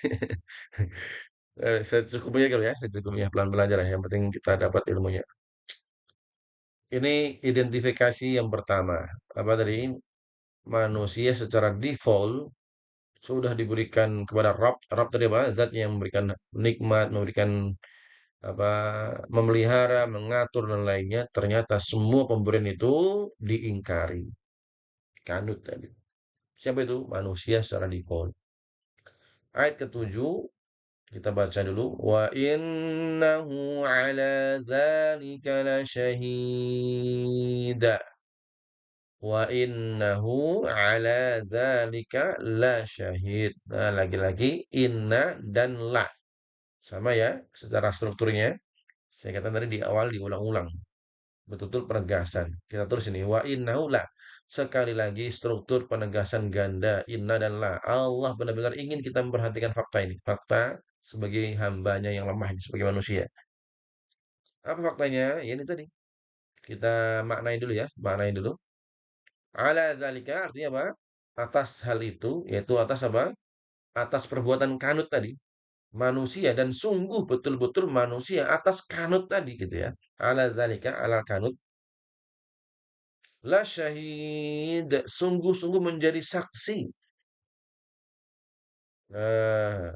Secukupnya kalau ya, secukupnya pelan-pelan aja lah. Yang penting kita dapat ilmunya. Ini identifikasi yang pertama. Apa tadi? Manusia secara default sudah diberikan kepada Rabb. Rabb tadi apa? Zat yang memberikan nikmat, memberikan apa, memelihara, mengatur dan lainnya. Ternyata semua pemberian itu diingkari. Kanut tadi. Siapa itu? Manusia secara default. Ayat ketujuh kita baca dulu. Wa innahu ala dzalika lasyahid. Wa innahu ala dzalika lasyahid. Nah, lagi-lagi inna dan la. Sama ya secara strukturnya. Saya katakan tadi di awal diulang-ulang. Betul-betul penegasan. Kita tulis ini wa innahu la. Sekali lagi struktur penegasan ganda inna dan la. Allah benar-benar ingin kita memperhatikan fakta ini. Fakta sebagai hambanya yang lemah ini, sebagai manusia. Apa faktanya? Ya ini tadi. Kita maknai dulu ya. Maknai dulu. Ala dzalika artinya apa? Atas hal itu, yaitu atas apa? Atas perbuatan kanut tadi. Manusia dan sungguh betul-betul manusia atas kanut tadi gitu ya. Ala dzalika ala kanut la syahid, sungguh-sungguh menjadi saksi. Nah,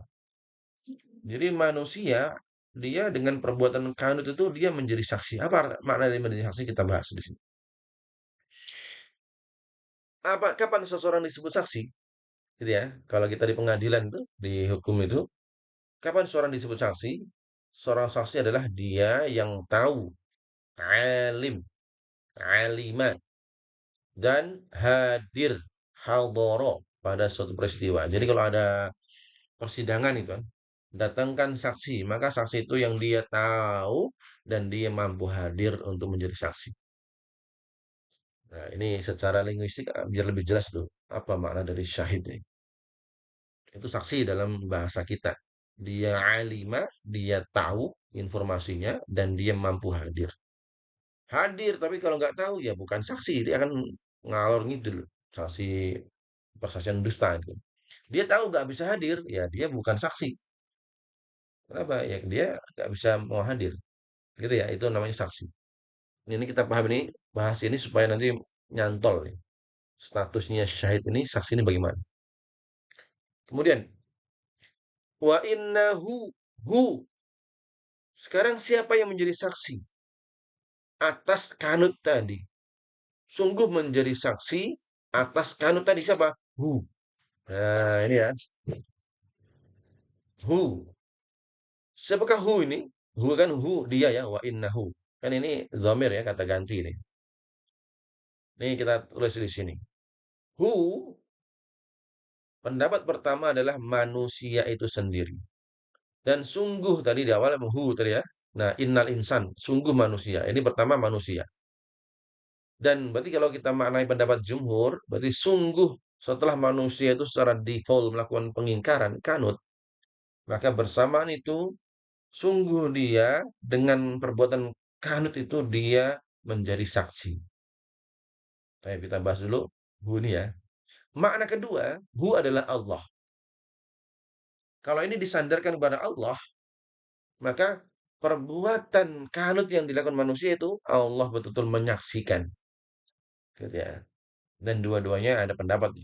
jadi manusia dia dengan perbuatan kanut itu dia menjadi saksi. Apa makna dari menjadi saksi kita bahas di sini. Apa kapan seseorang disebut saksi? Gitu ya. Kalau kita di pengadilan itu, di hukum itu, kapan seorang disebut saksi? Seorang saksi adalah dia yang tahu, alim, alima, dan hadir, hadoro pada suatu peristiwa. Jadi kalau ada persidangan itu kan, datangkan saksi, maka saksi itu yang dia tahu dan dia mampu hadir untuk menjadi saksi. Nah, ini secara linguistik biar lebih jelas dulu apa makna dari syahid ini. Itu saksi dalam bahasa kita. Dia alimah, dia tahu informasinya dan dia mampu hadir. Hadir, tapi kalau nggak tahu ya bukan saksi, dia akan ngalor ngidul. Saksi persaksian dusta itu. Dia tahu nggak bisa hadir, ya dia bukan saksi. Kenapa? Ya dia nggak bisa mau hadir. Gitu ya, itu namanya saksi. Ini kita paham ini, bahas ini supaya nanti nyantol nih. Statusnya syahid ini, saksi ini bagaimana. Kemudian, wa innahu hu. Sekarang siapa yang menjadi saksi atas kanut tadi? Sungguh menjadi saksi atas kanut tadi siapa? Hu. Nah, ini ya. Hu. Siapakah hu ini? Hu kan hu dia ya, wa innahu. Kan ini dhamir ya, kata ganti ini. Nih kita tulis di sini. Hu, pendapat pertama adalah manusia itu sendiri. Dan sungguh tadi di awal hu tadi ya. Nah, innal insan, sungguh manusia. Ini pertama manusia. Dan berarti kalau kita maknai pendapat jumhur, berarti sungguh setelah manusia itu secara default melakukan pengingkaran, kanut, maka bersamaan itu sungguh dia dengan perbuatan kanut itu dia menjadi saksi. Baik, kita bahas dulu hu ini ya. Makna kedua, hu adalah Allah. Kalau ini disandarkan kepada Allah, maka perbuatan kanut yang dilakukan manusia itu Allah betul-betul menyaksikan. Gitu ya. Dan dua-duanya ada pendapat.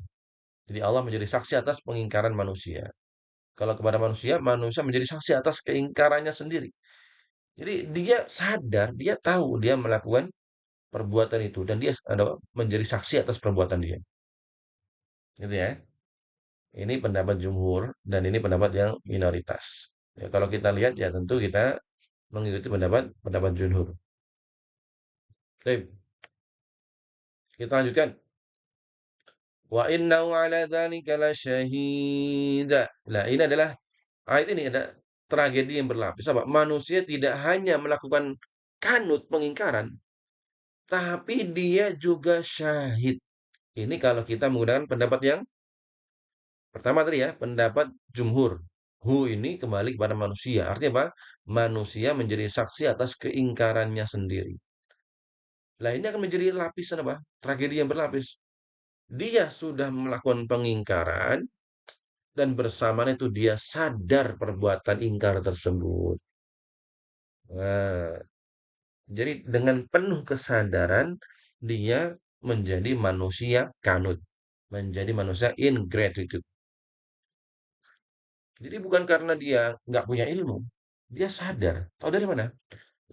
Jadi Allah menjadi saksi atas pengingkaran manusia. Kalau kepada manusia, manusia menjadi saksi atas keingkarannya sendiri. Jadi dia sadar, dia tahu dia melakukan perbuatan itu dan dia menjadi saksi atas perbuatan dia. Gitu ya. Ini pendapat jumhur dan ini pendapat yang minoritas. Ya, kalau kita lihat ya tentu kita mengikuti pendapat pendapat jumhur. Baik, kita lanjutkan. Wa innahu ala dzalika lasyahid. Nah, ini adalah ayat ini ada tragedi yang berlapis. Apa? Manusia tidak hanya melakukan kanut pengingkaran, tapi dia juga syahid. Ini kalau kita menggunakan pendapat yang pertama tadi ya, pendapat jumhur. Hu ini kembali kepada manusia. Artinya apa? Manusia menjadi saksi atas keingkarannya sendiri. Nah, ini akan menjadi lapisan apa? Tragedi yang berlapis. Dia sudah melakukan pengingkaran dan bersamaan itu dia sadar perbuatan ingkar tersebut. Nah, jadi dengan penuh kesadaran dia menjadi manusia kanut, menjadi manusia ingratitude. Jadi bukan karena dia nggak punya ilmu, dia sadar. Tahu dari mana?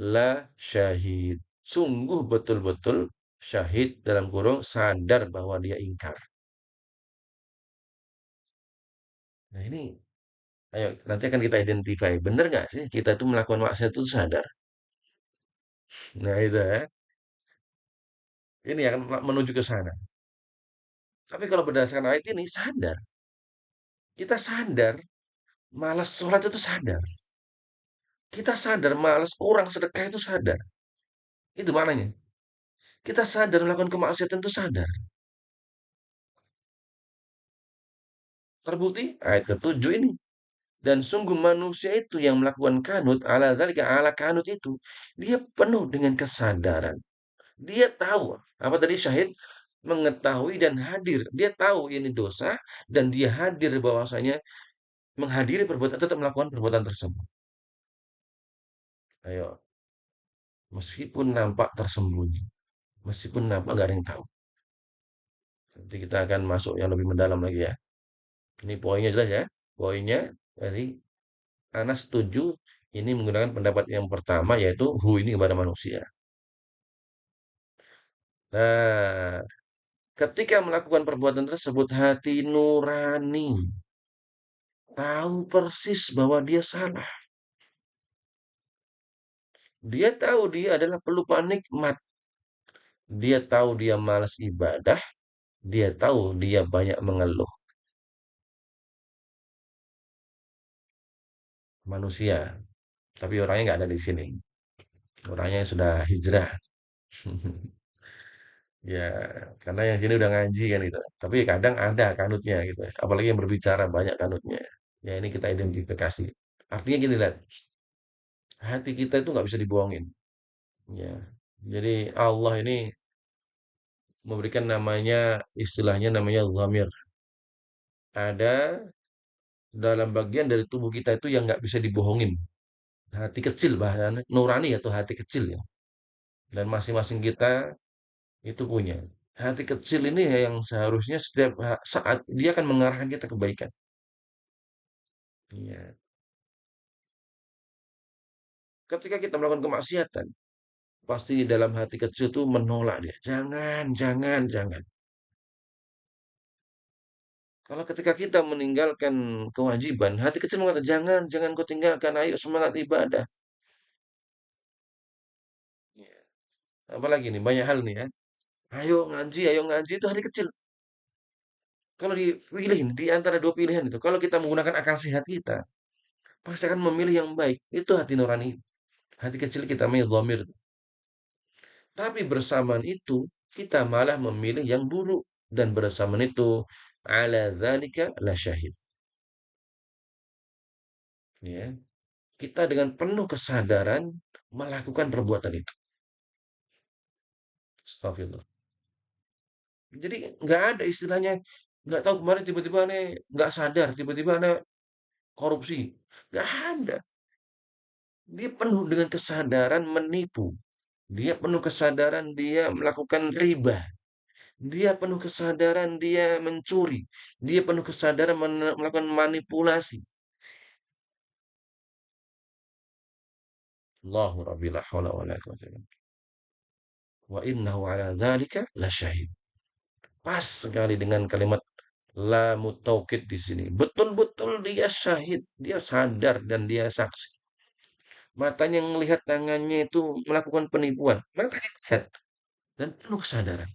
La syahid. Sungguh betul-betul syahid dalam kurung sadar bahwa dia ingkar. Nah ini, ayo nanti akan kita identify. Benar nggak sih kita itu melakukan maksiat itu sadar? Nah itu ya. Ini akan menuju ke sana. Tapi kalau berdasarkan ayat ini sadar. Kita sadar, malas sholat itu sadar. Kita sadar, malas kurang sedekah itu sadar. Itu maknanya. Kita sadar melakukan kemaksiatan itu sadar. Terbukti ayat ke-7 ini. Dan sungguh manusia itu yang melakukan kanut, ala dzalika ala kanut itu, dia penuh dengan kesadaran. Dia tahu, apa tadi syahid? Mengetahui dan hadir. Dia tahu ini dosa dan dia hadir bahwasanya menghadiri perbuatan tetap melakukan perbuatan tersebut. Ayo, meskipun nampak tersembunyi, meskipun nampak nggak ada yang tahu. Nanti kita akan masuk yang lebih mendalam lagi ya. Ini poinnya jelas ya. Poinnya, jadi Anas setuju ini menggunakan pendapat yang pertama yaitu hu ini kepada manusia. Nah, ketika melakukan perbuatan tersebut hati nurani tahu persis bahwa dia salah. Dia tahu dia adalah pelupa nikmat. Dia tahu dia malas ibadah. Dia tahu dia banyak mengeluh. Manusia. Tapi orangnya nggak ada di sini. Orangnya sudah hijrah. Ya, karena yang sini udah ngaji kan gitu. Tapi kadang ada kanutnya gitu. Apalagi yang berbicara banyak kanutnya. Ya ini kita identifikasi. Artinya gini lah, hati kita itu nggak bisa dibohongin. Ya, jadi Allah ini memberikan namanya, istilahnya namanya dhamir. Ada dalam bagian dari tubuh kita itu yang nggak bisa dibohongin. Hati kecil bahkan nurani atau hati kecil ya. Dan masing-masing kita itu punya. Hati kecil ini yang seharusnya setiap saat dia akan mengarahkan kita kebaikan. Iya. Ketika kita melakukan kemaksiatan, pasti di dalam hati kecil tuh menolak dia. Jangan, jangan, jangan. Kalau ketika kita meninggalkan kewajiban, hati kecil mengatakan, jangan, jangan kau tinggalkan, ayo semangat ibadah. Ya. Apalagi nih, banyak hal nih ya. Ayo ngaji, itu hati kecil. Kalau dipilih di antara dua pilihan itu, kalau kita menggunakan akal sehat kita, pasti akan memilih yang baik. Itu hati nurani, hati kecil kita, namanya dhamir. Tapi bersamaan itu, kita malah memilih yang buruk. Dan bersamaan itu, ala dzalika la syahid. Ya, kita dengan penuh kesadaran melakukan perbuatan itu. Astagfirullah. Jadi nggak ada istilahnya, nggak tahu kemarin tiba-tiba nih nggak sadar, tiba-tiba nih korupsi. Nggak ada. Dia penuh dengan kesadaran menipu. Dia penuh kesadaran dia melakukan riba. Dia penuh kesadaran dia mencuri. Dia penuh kesadaran melakukan manipulasi. Allahu Rabbi la haula wa la quwwata illa billah. Wa innahu ala dzalika lasyahid. Pas sekali dengan kalimat lamu taukid di sini. Betul-betul dia syahid, dia sadar dan dia saksi. Matanya melihat tangannya itu melakukan penipuan. Matanya lihat dan penuh kesadaran.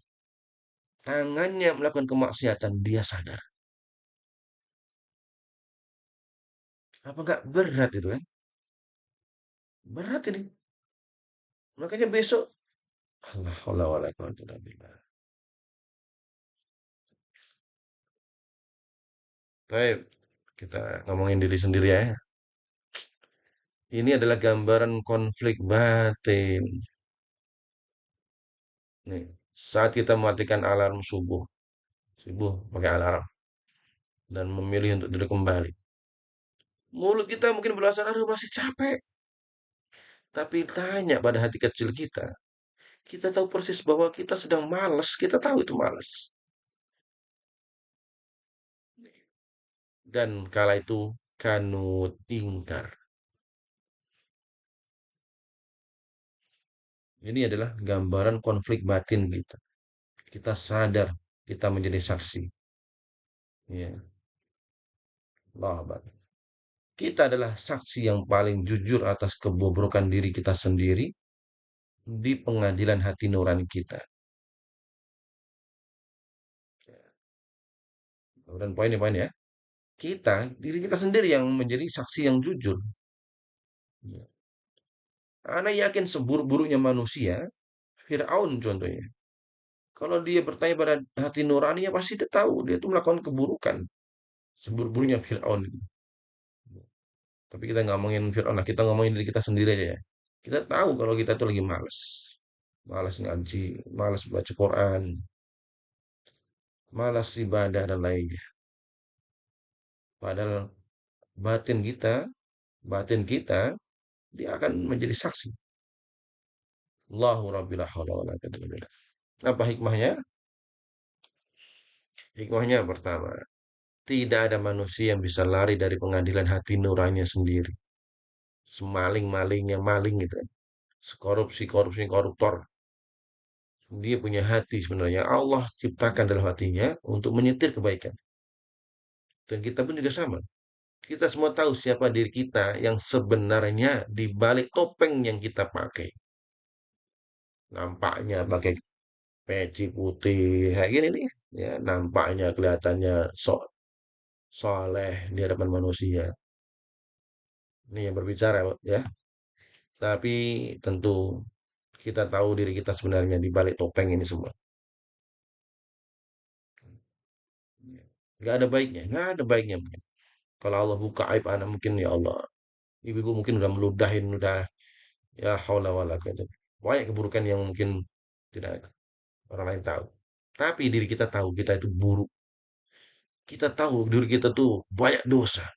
Tangannya melakukan kemaksiatan, dia sadar. Apa nggak berat itu kan? Berat ini. Makanya besok Allah Allah wala quwwata illa billah. Baik, kita ngomongin diri sendiri ya. Ini adalah gambaran konflik batin. Nih, saat kita mematikan alarm subuh, subuh pakai alarm dan memilih untuk tidur kembali. Mulut kita mungkin beralasan, aduh masih capek. Tapi tanya pada hati kecil kita tahu persis bahwa kita sedang malas, kita tahu itu malas. Dan kala itu kanut ingkar. Ini adalah gambaran konflik batin kita. Kita sadar kita menjadi saksi. Ya, Allah Akbar. Kita adalah saksi yang paling jujur atas kebobrokan diri kita sendiri di pengadilan hati nurani kita. Dan poin ya. Kita, diri kita sendiri yang menjadi saksi yang jujur. Ya. Ana yakin seburuk-buruknya manusia, Fir'aun contohnya. Kalau dia bertanya pada hati nurani, ya pasti dia tahu dia itu melakukan keburukan. Seburuk-buruknya Fir'aun. Tapi kita nggak ngomongin Fir'aun, nah kita ngomongin diri kita sendiri aja ya. Kita tahu kalau kita itu lagi malas. Malas ngaji, malas baca Quran, malas ibadah dan lainnya. Padahal batin kita, dia akan menjadi saksi. Allahu Rabbil hawla wala quwwata illa billah. Apa hikmahnya? Hikmahnya pertama, tidak ada manusia yang bisa lari dari pengadilan hati nuraninya sendiri. Semaling-maling yang maling gitu kan. Korupsi, koruptor. Dia punya hati sebenarnya. Allah ciptakan dalam hatinya untuk menyetir kebaikan. Dan kita pun juga sama. Kita semua tahu siapa diri kita yang sebenarnya di balik topeng yang kita pakai. Nampaknya pakai peci putih kayak gini nih. Ya, nampaknya kelihatannya sok soleh di hadapan manusia. Ini yang berbicara ya. Tapi tentu kita tahu diri kita sebenarnya di balik topeng ini semua. Nggak ada baiknya, nggak ada baiknya. Kalau Allah buka aib anak mungkin ya Allah. Ibu-ibu mungkin udah meludahin, udah ya haula wala quwata. Banyak keburukan yang mungkin tidak orang lain tahu. Tapi diri kita tahu kita itu buruk. Kita tahu diri kita tuh banyak dosa.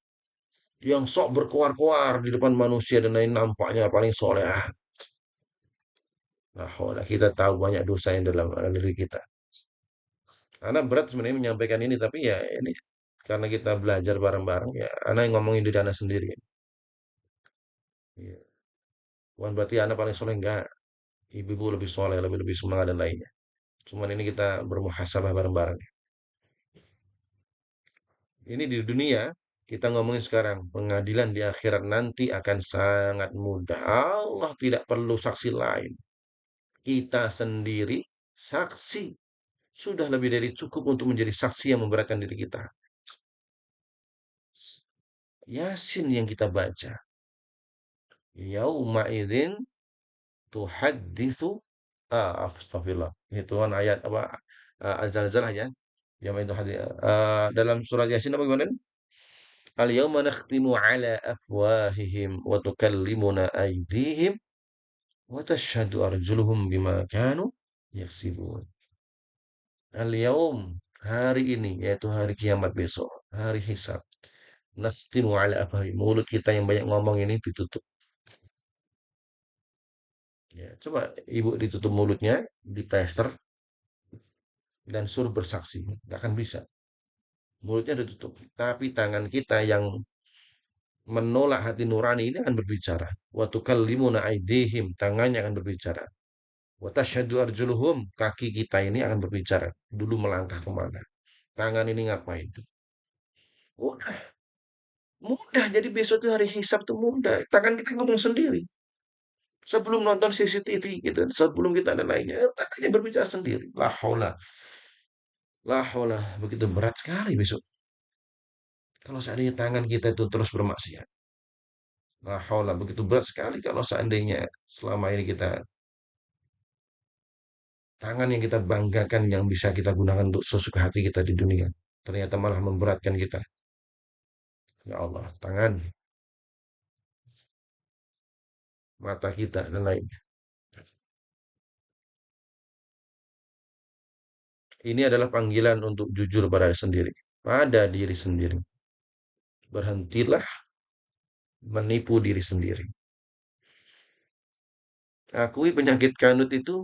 Yang sok berkoar-koar di depan manusia dan lain nampaknya paling soleh. Nah, kita tahu banyak dosa yang dalam diri kita. Karena berat sebenarnya menyampaikan ini, tapi ya ini karena kita belajar bareng-bareng ya. Anak yang ngomongin diri anak sendiri. Ya. Bukan berarti anak paling soleh enggak. Ibu-ibu lebih soleh, lebih lebih semangat dan lainnya. Cuman ini kita bermuhasabah bareng-bareng. Ini di dunia, kita ngomongin sekarang. Pengadilan di akhirat nanti akan sangat mudah. Allah tidak perlu saksi lain. Kita sendiri saksi. Sudah lebih dari cukup untuk menjadi saksi yang memberatkan diri kita. Yasin yang kita baca. Yauma idzin tuhadditsu astagfirullah. Itu kan ayat apa? Az-Zalzalah ya. Yauma itu dalam surat Yasin apa gimana? Al-yawma nakhtimu ala afwahihim wa tukallimuna aydihim wa tashhadu arjuluhum bima kanu yaksibun. Al-yawm, hari ini yaitu hari kiamat besok, hari hisab. Nakhtimu ala afwahihim. Mulut kita yang banyak ngomong ini ditutup. Ya, coba ibu ditutup mulutnya, diplester dan suruh bersaksi. Nggak akan bisa. Mulutnya ditutup. Tapi tangan kita yang menolak hati nurani ini akan berbicara. Wa tukallimuna aydihim, tangannya akan berbicara. Wa tasyhadu arjuluhum, kaki kita ini akan berbicara. Dulu melangkah kemana? Tangan ini ngapain? Udah, Mudah, jadi besok tuh hari hisab tuh mudah. Tangan kita ngomong sendiri. Sebelum nonton CCTV gitu, sebelum kita ada lainnya, tangannya berbicara sendiri. La haula, begitu berat sekali besok. Kalau seandainya tangan kita itu terus bermaksiat. La haula, begitu berat sekali kalau seandainya selama ini kita tangan yang kita banggakan yang bisa kita gunakan untuk sesuka hati kita di dunia. Ternyata malah memberatkan kita. Ya Allah, tangan, mata kita, dan lainnya. Ini adalah panggilan untuk jujur pada diri sendiri. Pada diri sendiri. Berhentilah menipu diri sendiri. Akui penyakit kanut itu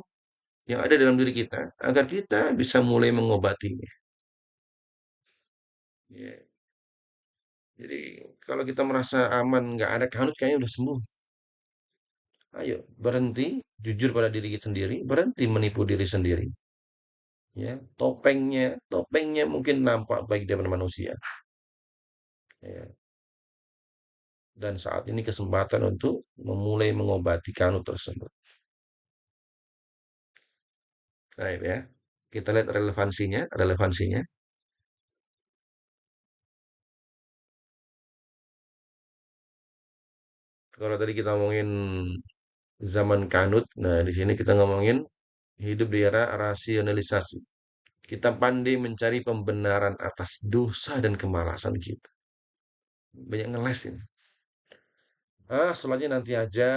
yang ada dalam diri kita, agar kita bisa mulai mengobatinya. Ya, jadi kalau kita merasa aman, nggak ada kanut, kayaknya udah sembuh. Ayo berhenti, jujur pada diri kita sendiri, berhenti menipu diri sendiri. Ya, topengnya mungkin nampak baik daripada manusia. Ya, dan saat ini kesempatan untuk memulai mengobati kanut tersebut. Nah, ya, kita lihat relevansinya. Kalau tadi kita ngomongin zaman kanut, nah di sini kita ngomongin hidup di era rasionalisasi. Kita pandai mencari pembenaran atas dosa dan kemalasan kita. Banyak ngeles ini. Selanjutnya nanti aja,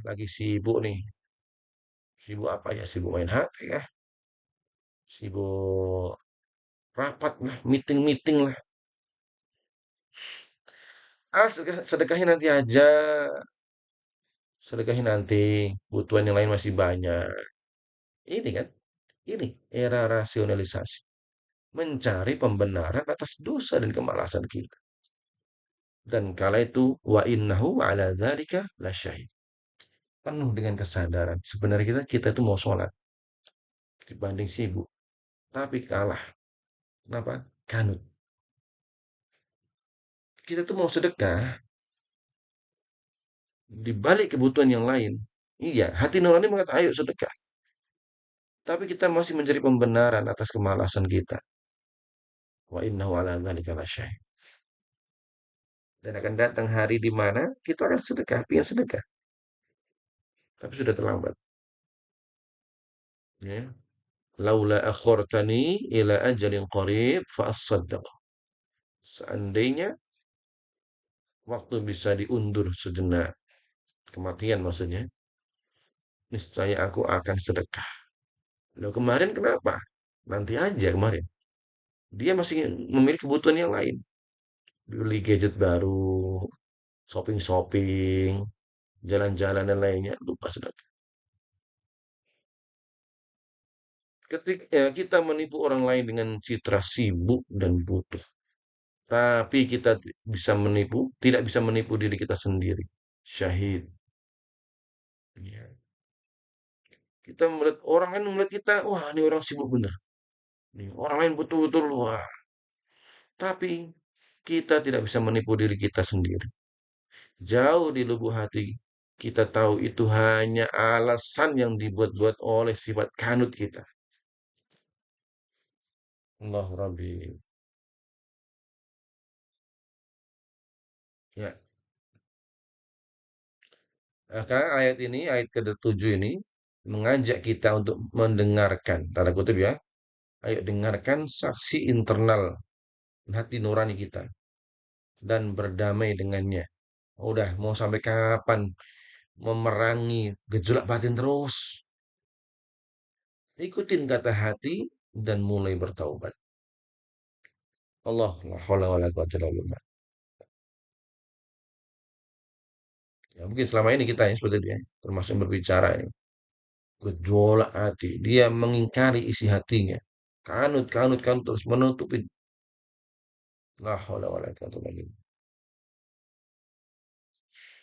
lagi sibuk nih. Sibuk apa ya? Sibuk main HP ya. Sibuk rapat lah, meeting-meeting lah. Sedekahin nanti aja. Sedekahin nanti. Kebutuhan yang lain masih banyak. Ini kan, ini era rasionalisasi. Mencari pembenaran atas dosa dan kemalasan kita. Dan kala itu wa innahu ala dzalika lasyahid. Penuh dengan kesadaran. Sebenarnya kita itu mau sholat dibanding sibuk, tapi kalah. Kenapa? Kanut. Kita tuh mau sedekah di balik kebutuhan yang lain. Iya, hati nurani mengatakan ayo sedekah. Tapi kita masih mencari pembenaran atas kemalasan kita. Wa innahu ala dzalika lasyahid. Dan akan datang hari di mana kita akan sedekah, ingin sedekah. Tapi sudah terlambat. Ya. Laula akhortani ila ajalin qarib fa as-saddaq. Seandainya waktu bisa diundur sejenak, kematian maksudnya, niscaya aku akan sedekah. Loh kemarin kenapa? Nanti aja kemarin. Dia masih memiliki kebutuhan yang lain. Beli gadget baru, shopping-shopping, jalan-jalan dan lainnya. Lupa sedekah. Ketika kita menipu orang lain dengan citra sibuk dan butuh. Tapi kita tidak bisa menipu diri kita sendiri. Syahid. Ya. Kita melihat orang lain melihat kita, wah ini orang sibuk bener. Nih, orang lain betul-betul wah. Tapi kita tidak bisa menipu diri kita sendiri. Jauh di lubuk hati kita tahu itu hanya alasan yang dibuat-buat oleh sifat kanut kita. Allah Rabbi. Ya, maka ayat ke-7 ini mengajak kita untuk mendengarkan, tanda kutip ya, ayo dengarkan saksi internal hati nurani kita dan berdamai dengannya. Udah mau sampai kapan memerangi gejolak batin terus? Ikutin kata hati dan mulai bertaubat. Allah, la haula wala quwwata illa billah. Ya, mungkin selama ini kita ya seperti itu ya, termasuk yang berbicara ini. Gejolak hati, dia mengingkari isi hatinya. Kanut, kanut, kanut terus menutupi. La haula wala quwwata illa billah.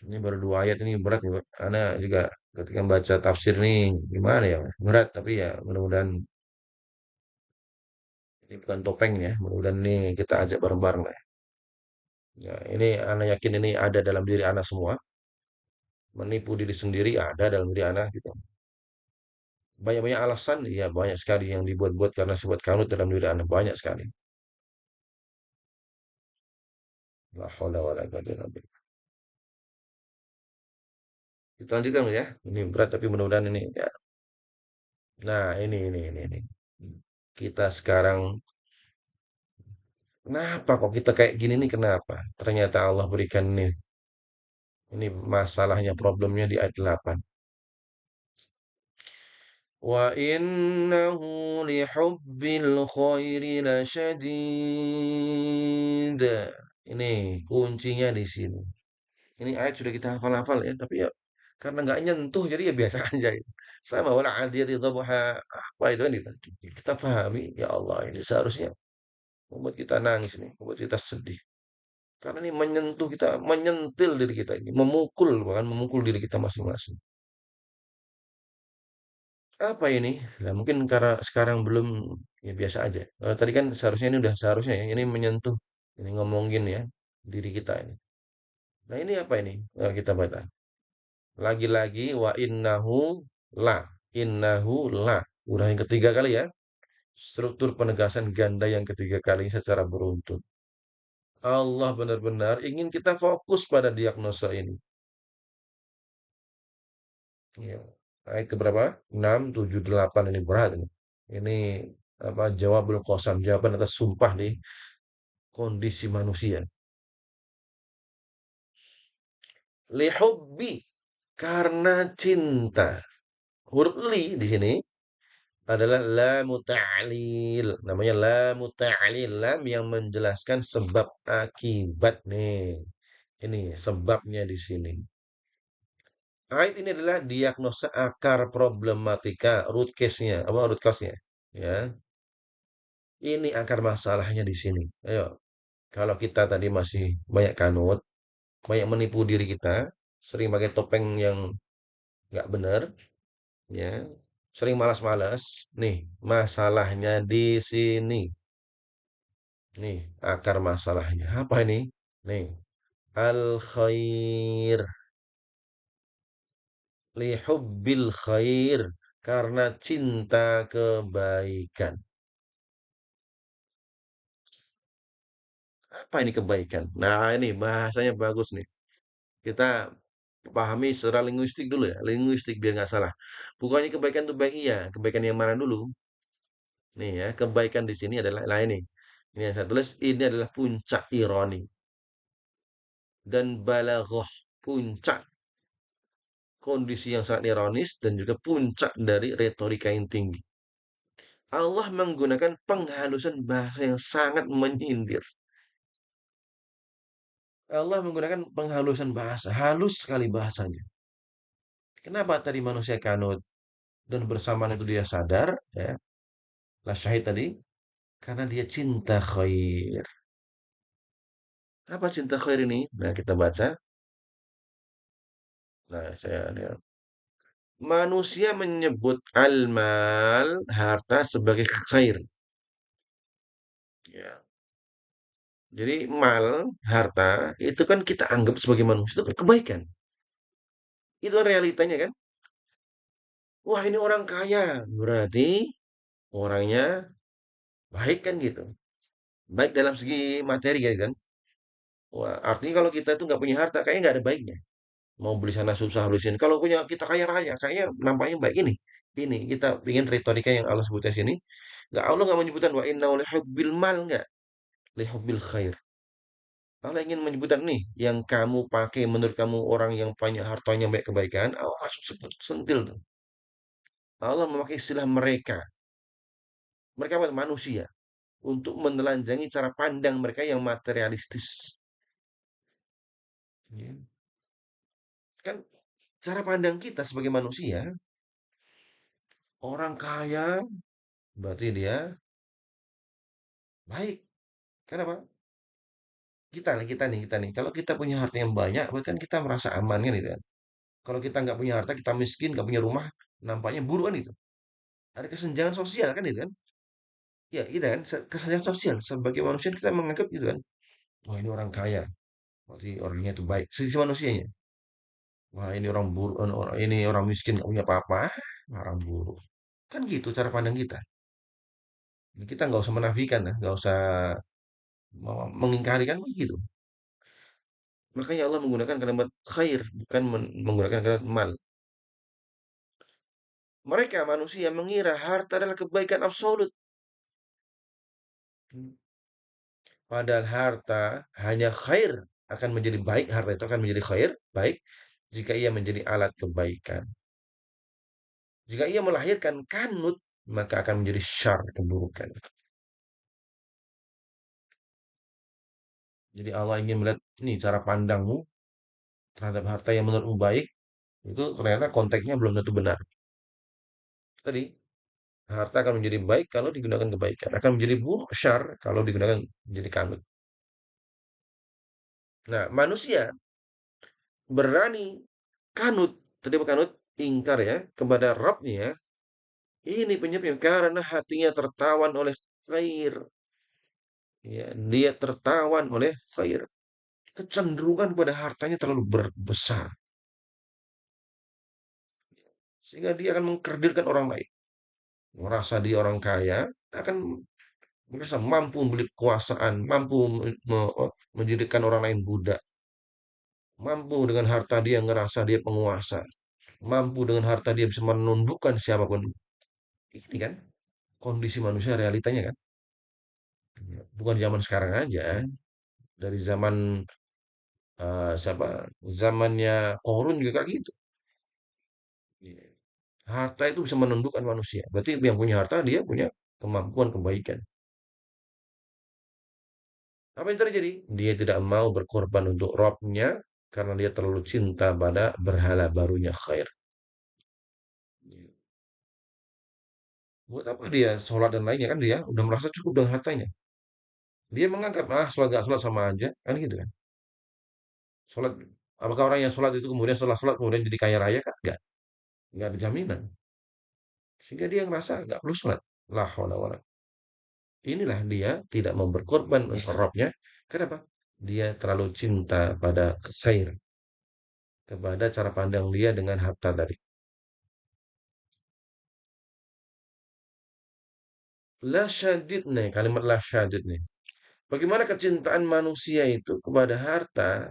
Ini baru 2 ayat ini berat nih, Pak. Ana juga ketika baca tafsir nih gimana ya, berat tapi ya mudah-mudahan ini bukan topeng ya, mudah-mudahan nih kita ajak bareng-bareng lah. Ya, ini anak yakin ini ada dalam diri anak semua. Menipu diri sendiri ada dalam diri anak gitu. Banyak-banyak alasan, ya banyak sekali yang dibuat-buat karena sebuat kanut dalam diri anak banyak sekali. La haula wala quwwata illa billah. Kita lanjutkan ya. Ini berat tapi mudah-mudahan ini ya. Nah, ini. Kita sekarang kenapa kok kita kayak gini nih kenapa? Ternyata Allah berikan ini masalahnya problemnya di ayat 8. Wa innahu lihubbil khairi lasyadid. Ini kuncinya di sini. Ini ayat sudah kita hafal-hafal ya, tapi ya karena nggak nyentuh jadi ya biasa aja. Sama wala adiyati dhabha apa itu kan itu. Kita pahami ya Allah ini seharusnya membuat kita nangis nih, membuat kita sedih. Karena ini menyentuh kita, menyentil diri kita ini, memukul bahkan memukul diri kita masing-masing. Apa ini? Nah, mungkin karena sekarang belum ya biasa aja. Tadi kan seharusnya ini udah seharusnya ya, ini menyentuh, ini ngomongin ya diri kita ini. Nah, ini apa ini? Kita baca. Lagi-lagi wa la. Innahu la. Udah yang ketiga kali ya. Struktur penegasan ganda yang ketiga kali secara beruntun. Allah benar-benar ingin kita fokus pada diagnosa ini. Ya. Ayat keberapa? 6, 7, 8 ini berat ini. Ini apa jawabul qasam, jawaban atas sumpah nih kondisi manusia. Lihubbi karena cinta. Huruf li di sini adalah lam ta'lil. Namanya lam ta'lil, lam yang menjelaskan sebab akibat nih. Ini sebabnya di sini. Ayat ini adalah diagnosa akar problematika, root case-nya, apa root cause-nya, ya. Ini akar masalahnya di sini. Ayo, kalau kita tadi masih banyak kanut, banyak menipu diri kita, sering pakai topeng yang nggak benar, ya, sering malas-malas. Nih, masalahnya di sini. Nih, akar masalahnya. Apa ini? Nih, al khair, lihubbil khair, karena cinta kebaikan. Apa ini kebaikan? Nah, ini bahasanya bagus nih. Kita pahami secara linguistik dulu ya, linguistik biar nggak salah. Bukannya kebaikan itu baik iya, kebaikan yang mana dulu? Nih ya, kebaikan di sini adalah nah ini. Ini yang saya tulis ini adalah puncak ironi dan balaghah, puncak kondisi yang sangat ironis dan juga puncak dari retorika yang tinggi. Allah menggunakan penghalusan bahasa yang sangat menyindir. Allah menggunakan penghalusan bahasa, halus sekali bahasanya. Kenapa tadi manusia kanut dan bersamaan itu dia sadar, ya, lah syahid tadi, karena dia cinta khair. Apa cinta khair ini? Nah, kita baca. Nah, manusia menyebut al-mal, harta sebagai khair. Ya. Jadi mal, harta, itu kan kita anggap sebagai manusia, itu kan kebaikan. Itu kan realitanya kan. Wah ini orang kaya, berarti orangnya baik kan gitu. Baik dalam segi materi kan. Wah artinya kalau kita itu nggak punya harta, kayaknya nggak ada baiknya. Mau beli sana susah, beli sini. Kalau punya kita kaya raya, kayaknya nampaknya baik ini. Ini kita ingin retorika yang Allah sebutkan sini. Nggak Allah nggak menyebutkan wa inna lihubbil mal nggak, lihubbil khair. Allah ingin menyebutkan nih, yang kamu pakai menurut kamu orang yang banyak hartanya banyak kebaikan, Allah langsung sebut sentil tuh. Allah memakai istilah mereka. Mereka manusia untuk menelanjangi cara pandang mereka yang materialistis. Ya. Kan cara pandang kita sebagai manusia, orang kaya berarti dia baik. Kenapa? Kita nih. Kalau kita punya harta yang banyak, berarti kan kita merasa aman kan itu kan. Kalau kita nggak punya harta, kita miskin, nggak punya rumah, nampaknya buruk kan itu. Ada kesenjangan sosial kan itu kan. Ya, kita kan kesenjangan sosial sebagai manusia kita menganggap gitu kan. Wah, ini orang kaya. berarti orangnya itu baik. Sisi manusianya, wah ini orang buruk, ini orang miskin nggak punya apa-apa, orang buruk. Kan gitu cara pandang kita. Kita nggak usah menafikan ya, nggak usah mengingkari kan begitu. Makanya Allah menggunakan kalimat khair, bukan menggunakan kalimat mal. Mereka manusia mengira harta adalah kebaikan absolut. Padahal harta hanya khair akan menjadi baik, harta itu akan menjadi khair, baik jika ia menjadi alat kebaikan. Jika ia melahirkan kanut, maka akan menjadi syar, keburukan. Jadi Allah ingin melihat nih cara pandangmu terhadap harta yang menurutmu baik, itu ternyata konteksnya belum tentu benar. Tadi, harta akan menjadi baik kalau digunakan kebaikan, akan menjadi buruk syar kalau digunakan menjadi kanut. Nah, manusia berani kanut, tadi apa kanut? Ingkar ya kepada Rabbnya. Ini penyebabnya karena hatinya tertawan oleh khair. Ya, dia tertawan oleh khair. Kecenderungan pada hartanya terlalu besar. Sehingga dia akan mengkerdilkan orang lain. Merasa dia orang kaya, akan merasa mampu membeli kekuasaan, mampu menjadikan orang lain budak. Mampu dengan harta dia ngerasa dia penguasa. Mampu dengan harta dia bisa menundukkan siapapun. Ini kan kondisi manusia realitanya kan. Bukan zaman sekarang aja. Dari zaman siapa? Zamannya Korun juga kayak gitu. Iya. Harta itu bisa menundukkan manusia. Berarti yang punya harta dia punya kemampuan kebaikan. Apa yang terjadi? Dia tidak mau berkorban untuk Robnya karena dia terlalu cinta pada berhala barunya khair. Buat apa dia sholat dan lainnya kan dia udah merasa cukup dengan hartanya. Dia menganggap sholat gak sholat sama aja kan gitu kan. Sholat, apakah orang yang sholat itu kemudian setelah sholat kemudian jadi kaya raya kan? Nggak ada jaminan. Sehingga dia merasa nggak perlu sholat. La haula wala. Inilah dia tidak mau berkorban untuk Robnya. Kenapa? Dia terlalu cinta pada khair, kepada cara pandang dia dengan harta tadi. La syadid nih, kalimat la syadid nih. Bagaimana kecintaan manusia itu kepada harta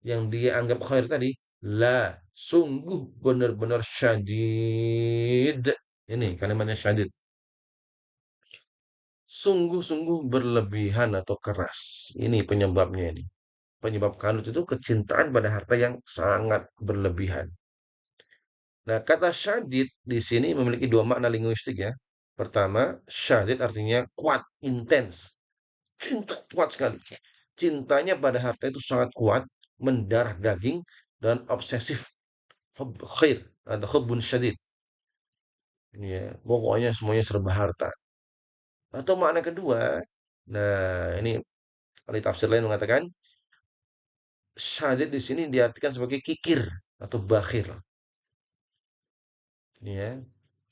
yang dia anggap khair tadi? La, sungguh benar-benar syadid. Ini kalimatnya syadid. Sungguh-sungguh berlebihan atau keras. Ini penyebabnya ini. Penyebab kanut itu kecintaan pada harta yang sangat berlebihan. Nah, kata syadid di sini memiliki dua makna linguistik ya. Pertama, syadid artinya kuat, intens. Cinta kuat sekali. Cintanya pada harta itu sangat kuat, mendarah daging, dan obsesif. Khair, atau hubbun syadid. Ya, pokoknya semuanya serba harta. Atau makna kedua, nah ini ahli tafsir lain mengatakan, syadid di sini diartikan sebagai kikir atau bakhil. Ya,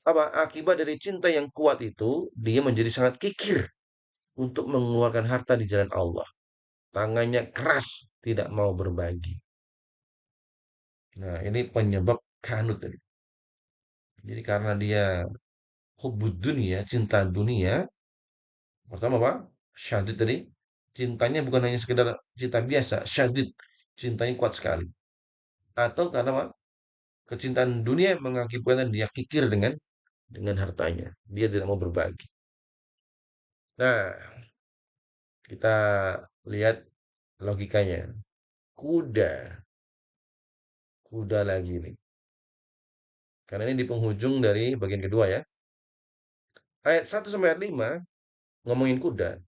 apa akibat dari cinta yang kuat itu dia menjadi sangat kikir untuk mengeluarkan harta di jalan Allah. Tangannya keras, tidak mau berbagi. Nah, ini penyebab kanut tadi. Jadi karena dia hubbud dunia, cinta dunia, pertama apa? Syadid tadi. Cintanya bukan hanya sekedar cinta biasa, syadid. Cintanya kuat sekali. Atau karena apa? Kecintaan dunia mengakibatkan dia kikir dengan hartanya. Dia tidak mau berbagi. Nah, kita lihat logikanya. Kuda, kuda lagi nih. Karena ini di penghujung dari bagian kedua ya. Ayat 1 sampai ayat 5 ngomongin kuda.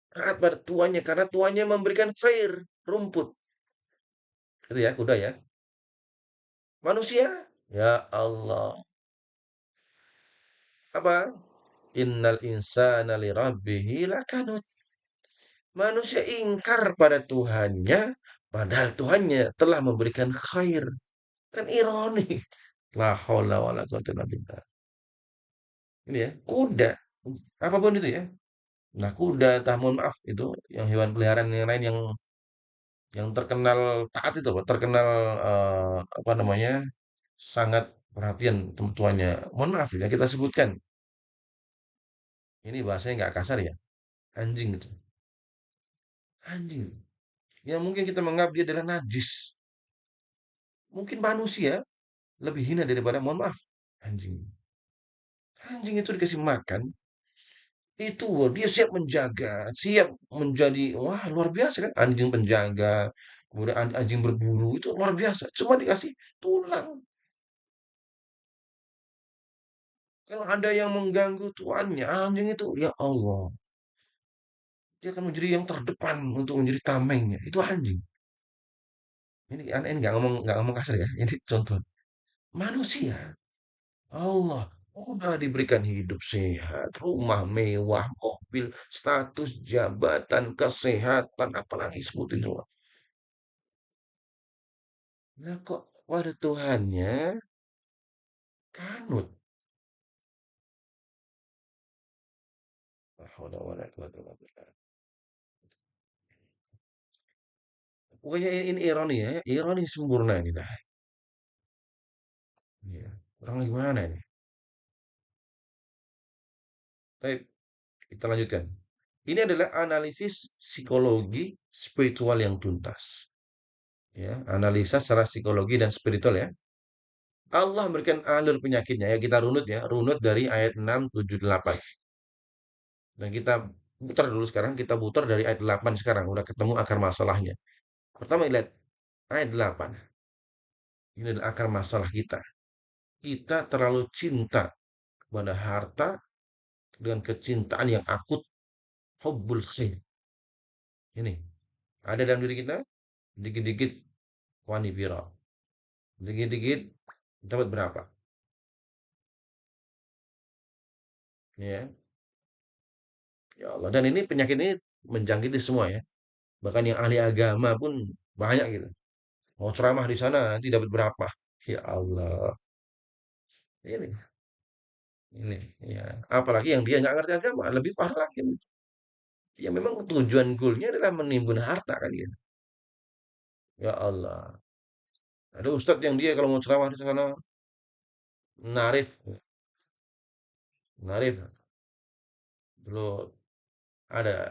Taat pada tuannya karena tuannya memberikan khair, rumput. Itu ya, kuda ya. Manusia, ya Allah. Apa? Innal insana li rabbihi lakanut. Manusia ingkar pada Tuhannya, padahal Tuhannya telah memberikan khair. Kan ironi. La haula wala quwata illa billah. Ini ya, kuda. Apapun itu ya. Nah, kuda, entah mohon maaf itu yang hewan peliharaan yang lain yang yang terkenal taat itu, Pak, terkenal apa namanya? Sangat perhatian tuannya. Mohon maaf ya kita sebutkan. Ini bahasanya nggak kasar ya. Anjing itu. Anjing. Yang mungkin kita menganggap dia adalah najis. Mungkin manusia lebih hina daripada mohon maaf. Anjing. Anjing itu dikasih makan, itu dia siap menjaga, siap menjadi wah luar biasa kan anjing penjaga, kemudian anjing berburu itu luar biasa. Cuma dikasih tulang. Kalau ada yang mengganggu tuannya, anjing itu ya Allah, dia akan menjadi yang terdepan untuk menjadi tamengnya. Itu anjing. Ini nggak ngomong kasar ya. Ini contoh manusia. Allah udah diberikan hidup sehat, rumah mewah, mobil, status jabatan, kesehatan, apalagi sebutin semua. Lah kok pada Tuhannya kanut. La haula wala quwata illa billah. Pokoknya ini ironi ya, ironi sempurna ini dah. Iya. Orang gimana ini? Baik, kita lanjutkan. Ini adalah analisis psikologi spiritual yang tuntas. Ya, analisa secara psikologi dan spiritual ya. Allah memberikan alur penyakitnya ya kita runut ya, runut dari ayat 6, 7, 8. Dan kita putar dulu sekarang, kita putar dari ayat 8 sekarang udah ketemu akar masalahnya. Pertama lihat ayat 8. Ini adalah akar masalah kita. Kita terlalu cinta pada harta dengan kecintaan yang akut, hubbul khair. Ini ada dalam diri kita, dikit-dikit wani bira. Dikit-dikit dapat berapa? Ya, ya Allah. Dan ini penyakit ini menjangkiti semua ya. Bahkan yang ahli agama pun banyak gitu. Mau ceramah di sana nanti dapat berapa? Ya Allah. Ini, ini, ya. Apalagi yang dia nggak ngerti agama, lebih parah lagi. Ya memang tujuan goalnya adalah menimbun harta kan gitu. Ya Allah. Ada ustadz yang dia kalau mau ceramah di sana narif, narif. Dulu ada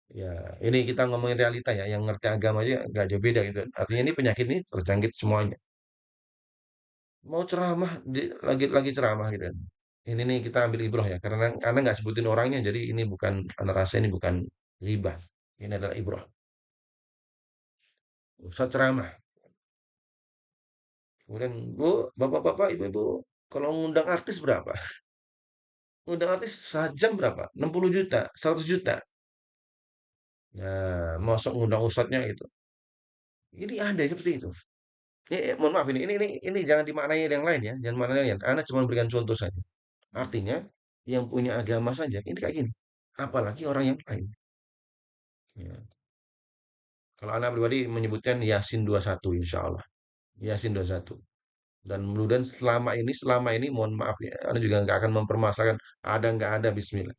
ya ini kita ngomongin realita ya, yang ngerti agama aja nggak jauh beda gitu. Artinya ini penyakit ini terjangkit semuanya. Mau ceramah lagi ceramah gitu. Ini nih kita ambil ibrah ya, karena nggak sebutin orangnya, jadi ini bukan anak rasa ini bukan ghibah. Ini adalah ibrah. Ustaz ceramah. Kemudian, Bu, Bapak-bapak, Ibu-ibu, kalau ngundang artis berapa? Ngundang artis sejam berapa? 60 juta, 100 juta. Ya, masuk ngundang ustadznya gitu. Ini ada seperti itu. Mohon maaf ini jangan dimaknai yang lain ya, jangan maknai yang lain. Anda cuma berikan contoh saja. Artinya yang punya agama saja ini kayak gini. Apalagi orang yang lain. Ya. Kalau Anda pribadi menyebutkan Yasin 21 insya Allah. Yasin 21. Dan mudah-mudahan selama ini mohon maaf ya, Anda juga nggak akan mempermasalahkan ada nggak ada Bismillah.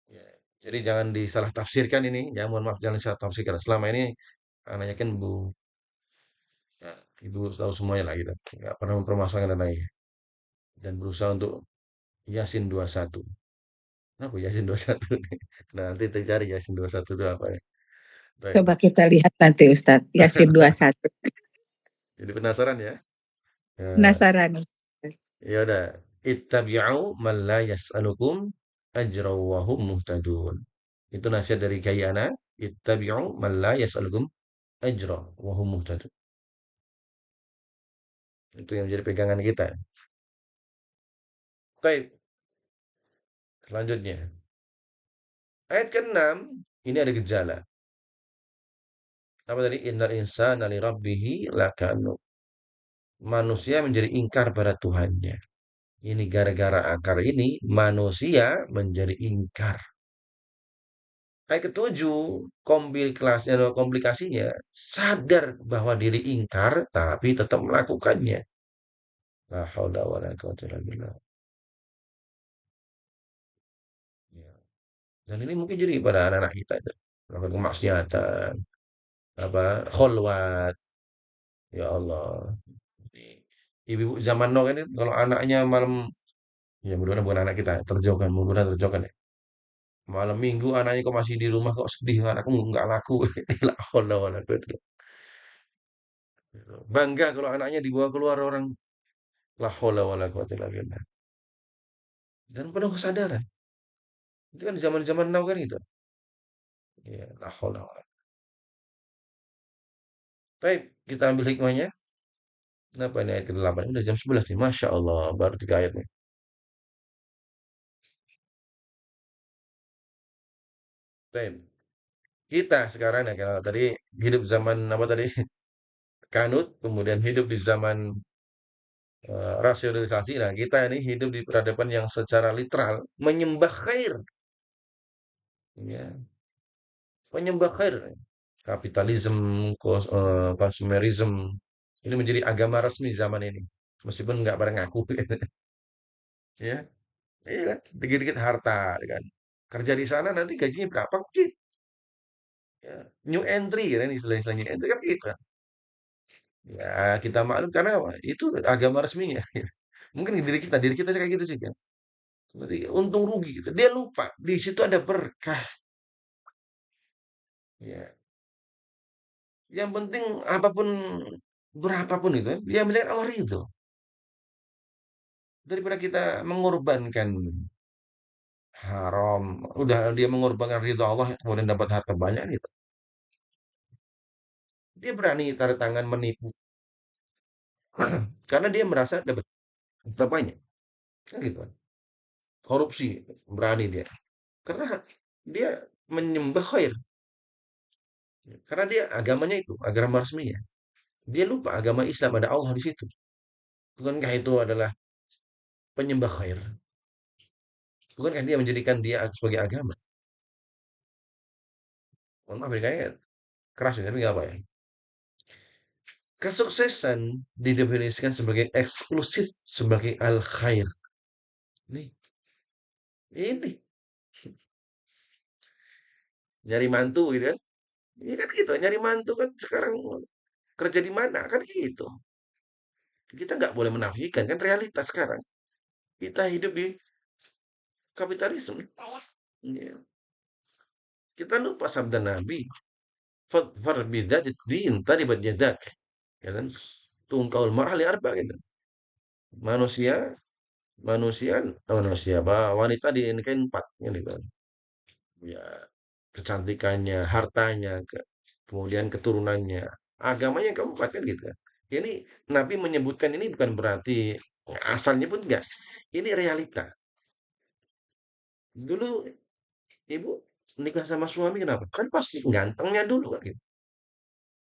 Ya. Jadi jangan disalah tafsirkan ini, ya mohon maaf jangan disalah tafsirkan. Selama ini Anda kan Bu, ya, Ibu tahu semuanya lah gitu. Nggak pernah mempermasalahkan dan lain. Dan berusaha untuk Yasin 21. Apa Yasin 21 nih? Nah, nanti tercari Yasin 21 itu apa ya. Baik. Coba kita lihat nanti Ustadz, Yasin 21. Jadi penasaran ya? Ya, Penasaran. ya udah. Ittabi'u man la yas'alukum ajran wa hum muhtadun. Itu nasihat dari Kayana. Ittabi'u man la yas'alukum ajra wa hum muhtadun. Itu yang menjadi pegangan kita. Baik, selanjutnya. Ayat ke-6 ini ada gejala. Apa tadi? Innal insana li rabbihi lakanu. Manusia menjadi ingkar pada Tuhannya. Ini gara-gara akar ini manusia menjadi ingkar. Ayat ketujuh komplikasinya sadar bahwa diri ingkar tapi tetap melakukannya. La haula wala quwwata illa billah. Ya. Dan ini mungkin jadi pada anak-anak kita itu melakukan kemaksiatan, apa kholwat. Ya Allah. Ibu-ibu zaman now kan kalau anaknya malam, ya mudah-mudahan bukan anak kita terjauhkan, mudah-mudahan terjauhkan ya. Malam minggu anaknya kok masih di rumah kok sedih, anakku nggak laku. La haula wala quwata illa billah. Bangga kalau anaknya dibawa keluar orang, la haula wala quwata illa billah. Dan penuh kesadaran. Itu kan zaman-zaman now kan itu. Ya, la haula wala. Baik, kita ambil hikmahnya. Kenapa ini ayat ke-8? Udah jam 11 nih. Masya Allah, baru 3 ayat nih. Baik. Kita sekarang ya, kalau tadi hidup zaman apa tadi? Kanut, kemudian hidup di zaman rasionalisasi. Nah, kita ini hidup di peradaban yang secara literal menyembah khair. Ya, menyembah khair. Kapitalisme, konsumerisme. Ini menjadi agama resmi zaman ini. Meskipun nggak pada ngaku. Ya, iya kan? Dikit-dikit harta, kan? Kerja di sana nanti gajinya berapa? Gitu. Ya. New entry, kan? Istilah-istilah new entry kan gitu. Ya, kita maklum karena apa? Itu agama resminya. Mungkin diri kita kayak gitu juga. Berarti untung rugi gitu. Dia lupa di situ ada berkah. Ya. Yang penting apapun berapapun itu, yang penting Allah ridho. Daripada kita mengorbankan haram, udah dia mengorbankan ridho Allah kemudian dapat harta banyak gitu. Dia berani taruh tangan menipu karena dia merasa dapat harta banyak. Kan gitu kan. Korupsi berani dia. Karena dia menyembah khair. Karena dia agamanya itu, agama resminya. Dia lupa agama Islam ada Allah di situ. Bukankah itu adalah penyembah khair? Bukankah dia menjadikan dia sebagai agama? Mohon maaf ini kayaknya keras ya, tapi nggak apa ya. Kesuksesan didefinisikan sebagai eksklusif sebagai al khair. Nih, ini nyari mantu gitu kan? Ini kan gitu, nyari mantu kan sekarang kerja di mana kan gitu. Kita nggak boleh menafikan kan realitas sekarang. Kita hidup di kapitalisme. Iya. Kita lupa sabda Nabi. Fadfar bidadid din taribat yadak. Ya kan? Tungkaul mar'ah li arba gitu. Manusia, manusia, manusia, apa, wanita dinikahin 4 gitu kan. Ya, kecantikannya, hartanya, kemudian keturunannya, agamanya keempat kan gitu kan. Ini Nabi menyebutkan ini bukan berarti asalnya pun enggak. Ini realita. Dulu ibu nikah sama suami kenapa? Kan pasti gantengnya dulu kan gitu.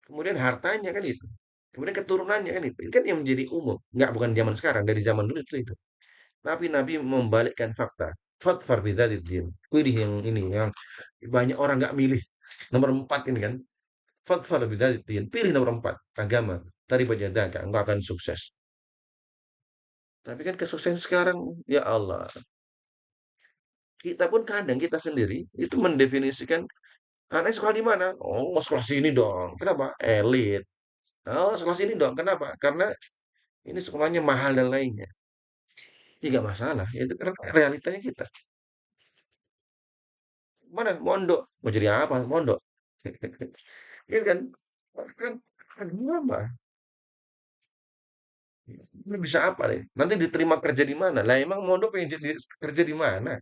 Kemudian hartanya kan itu. Kemudian keturunannya kan itu. Itu kan yang menjadi umum. Enggak, bukan zaman sekarang, dari zaman dulu itu. Tapi Nabi membalikkan fakta. Fadfar bidzatid pilih yang ini yang banyak orang nggak milih. Nomor 4 ini kan. Fadfar bidzatid pilih nomor 4 agama. Taribat yadaka, engkau akan sukses. Tapi kan kesuksesan sekarang, ya Allah. Kita pun kadang kita sendiri itu mendefinisikan anaknya sekolah di mana? Oh, sekolah sini dong. Kenapa? Elit. Oh, sekolah sini dong. Kenapa? Karena ini sekolahnya mahal dan lainnya. Ya nggak masalah. Itu kan realitanya kita. Mana mondok? Mau jadi apa mondok? Gitu kan? Kan kan apa? Ini bisa apa nih? Nanti diterima kerja di mana? Lah emang mondok pengen jadi kerja di mana?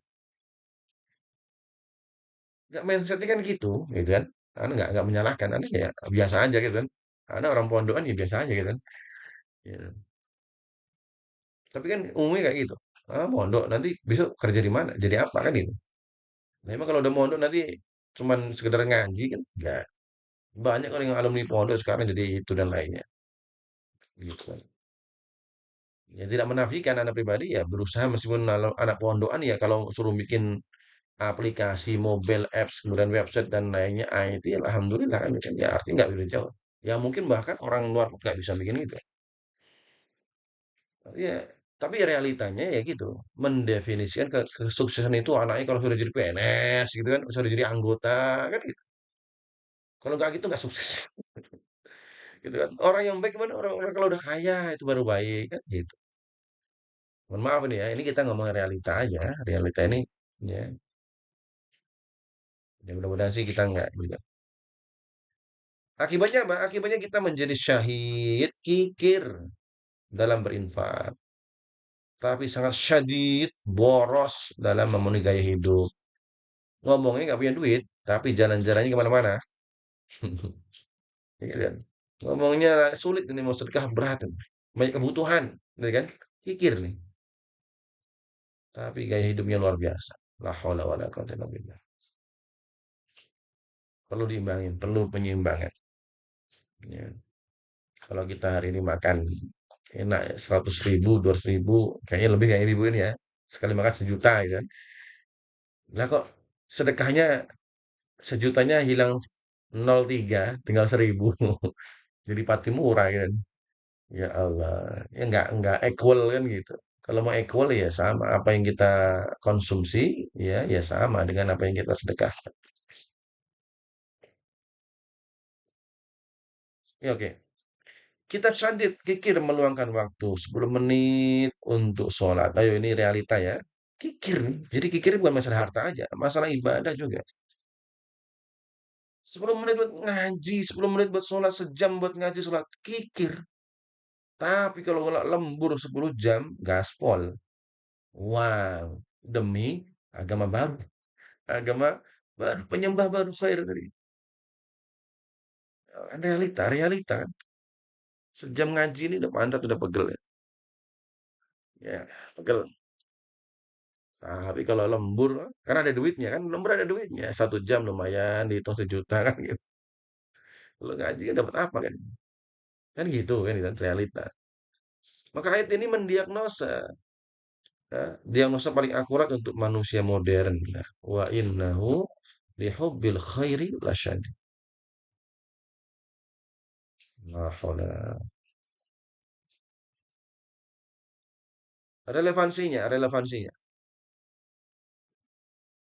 Nggak mindsetnya kan gitu kan? Anda nggak menyalahkan, Anda ya biasa aja gitu kan? Anda orang pondokan ya biasa aja gitu kan? Ya. Tapi kan umumnya kayak gitu. Ah, mondok nanti besok kerja di mana? Jadi apa kan itu? Nah, emang kalau udah mondok nanti cuman sekedar ngaji kan? Enggak. Banyak orang yang alumni pondok sekarang jadi itu dan lainnya. Gitu kan. Ya tidak menafikan anak pribadi ya berusaha meskipun kalau anak pondokan ya kalau suruh bikin aplikasi mobile apps kemudian website dan lainnya IT ya alhamdulillah kan ya artinya nggak bisa jauh. Ya mungkin bahkan orang luar pun nggak bisa bikin itu. Ya, tapi realitanya ya gitu. Mendefinisikan kesuksesan itu anaknya kalau sudah jadi PNS gitu kan, sudah jadi anggota kan gitu. Kalau nggak gitu nggak sukses. Gitu kan. Orang yang baik gimana? Orang-orang kalau udah kaya itu baru baik kan gitu. Mohon maaf nih ya, ini kita ngomong realita aja. Realita ini ya, ya mudah-mudahan sih kita nggak gitu. Akibatnya apa? Akibatnya kita menjadi syahid kikir dalam berinfak, tapi sangat syadid boros dalam memenuhi gaya hidup. Ngomongnya nggak punya duit, tapi jalan-jalannya kemana-mana. Iya kan? Ngomongnya sulit ini mau sedekah berat, banyak kebutuhan, gitu kan? Kikir nih. Tapi gaya hidupnya luar biasa. La haula wala quwata illa billah. Perlu diimbangin, perlu penyeimbangan. Ya. Kalau kita hari ini makan enak ya, 100.000, 200.000, kayaknya lebih kayak ibu ini ya. Sekali makan 1 juta gitu kan. Lah kok sedekahnya sejutanya hilang 0,3, tinggal 1.000. Jadi pati murah kan. Ya Allah, ya nggak equal kan gitu. Kalau mau equal ya sama apa yang kita konsumsi ya sama dengan apa yang kita sedekahkan. Ya oke. Kita sadid kikir meluangkan waktu 10 menit untuk sholat. Ayo ini realita ya. Kikir nih. Jadi kikir bukan masalah harta aja, masalah ibadah juga. 10 menit buat ngaji, 10 menit buat sholat, sejam buat ngaji sholat. Kikir. Tapi kalau lembur 10 jam, gaspol. Wow. Demi agama baru. Agama baru, penyembah baru saya tadi. Realita, realita kan. Sejam ngaji ini udah pantat, udah pegel ya. Ya, pegel. Tapi kalau lembur, karena ada duitnya kan, lembur ada duitnya. 1 jam lumayan, dihitung 1 juta kan gitu. Kalau ngaji kan dapat apa kan? Kan gitu kan, itu realita. Maka ayat ini mendiagnosa, ya, diagnosa paling akurat untuk manusia modern. Ya. Wa innahu lihubbil khairi lasyadid. La haula. Relevansinya, relevansinya.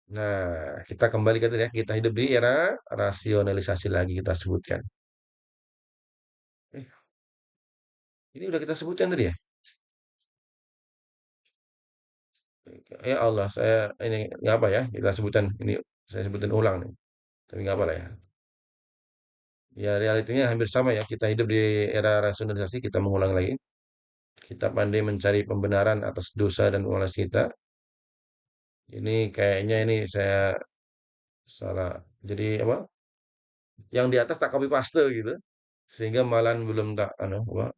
Nah, kita kembali ke tadi ya, kita hidup di era rasionalisasi lagi kita sebutkan. Eh, ini udah kita sebutkan tadi ya? Ya Allah, saya ini nggak apa ya, kita sebutkan ini, saya sebutin ulang nih. Tapi nggak apa lah ya. Ya realitinya hampir sama ya. Kita hidup di era rasionalisasi, kita mengulang lagi. Kita pandai mencari pembenaran atas dosa dan ulas kita. Ini kayaknya ini saya salah. Jadi apa? Yang di atas tak copy paste gitu, sehingga malahan belum tak apa,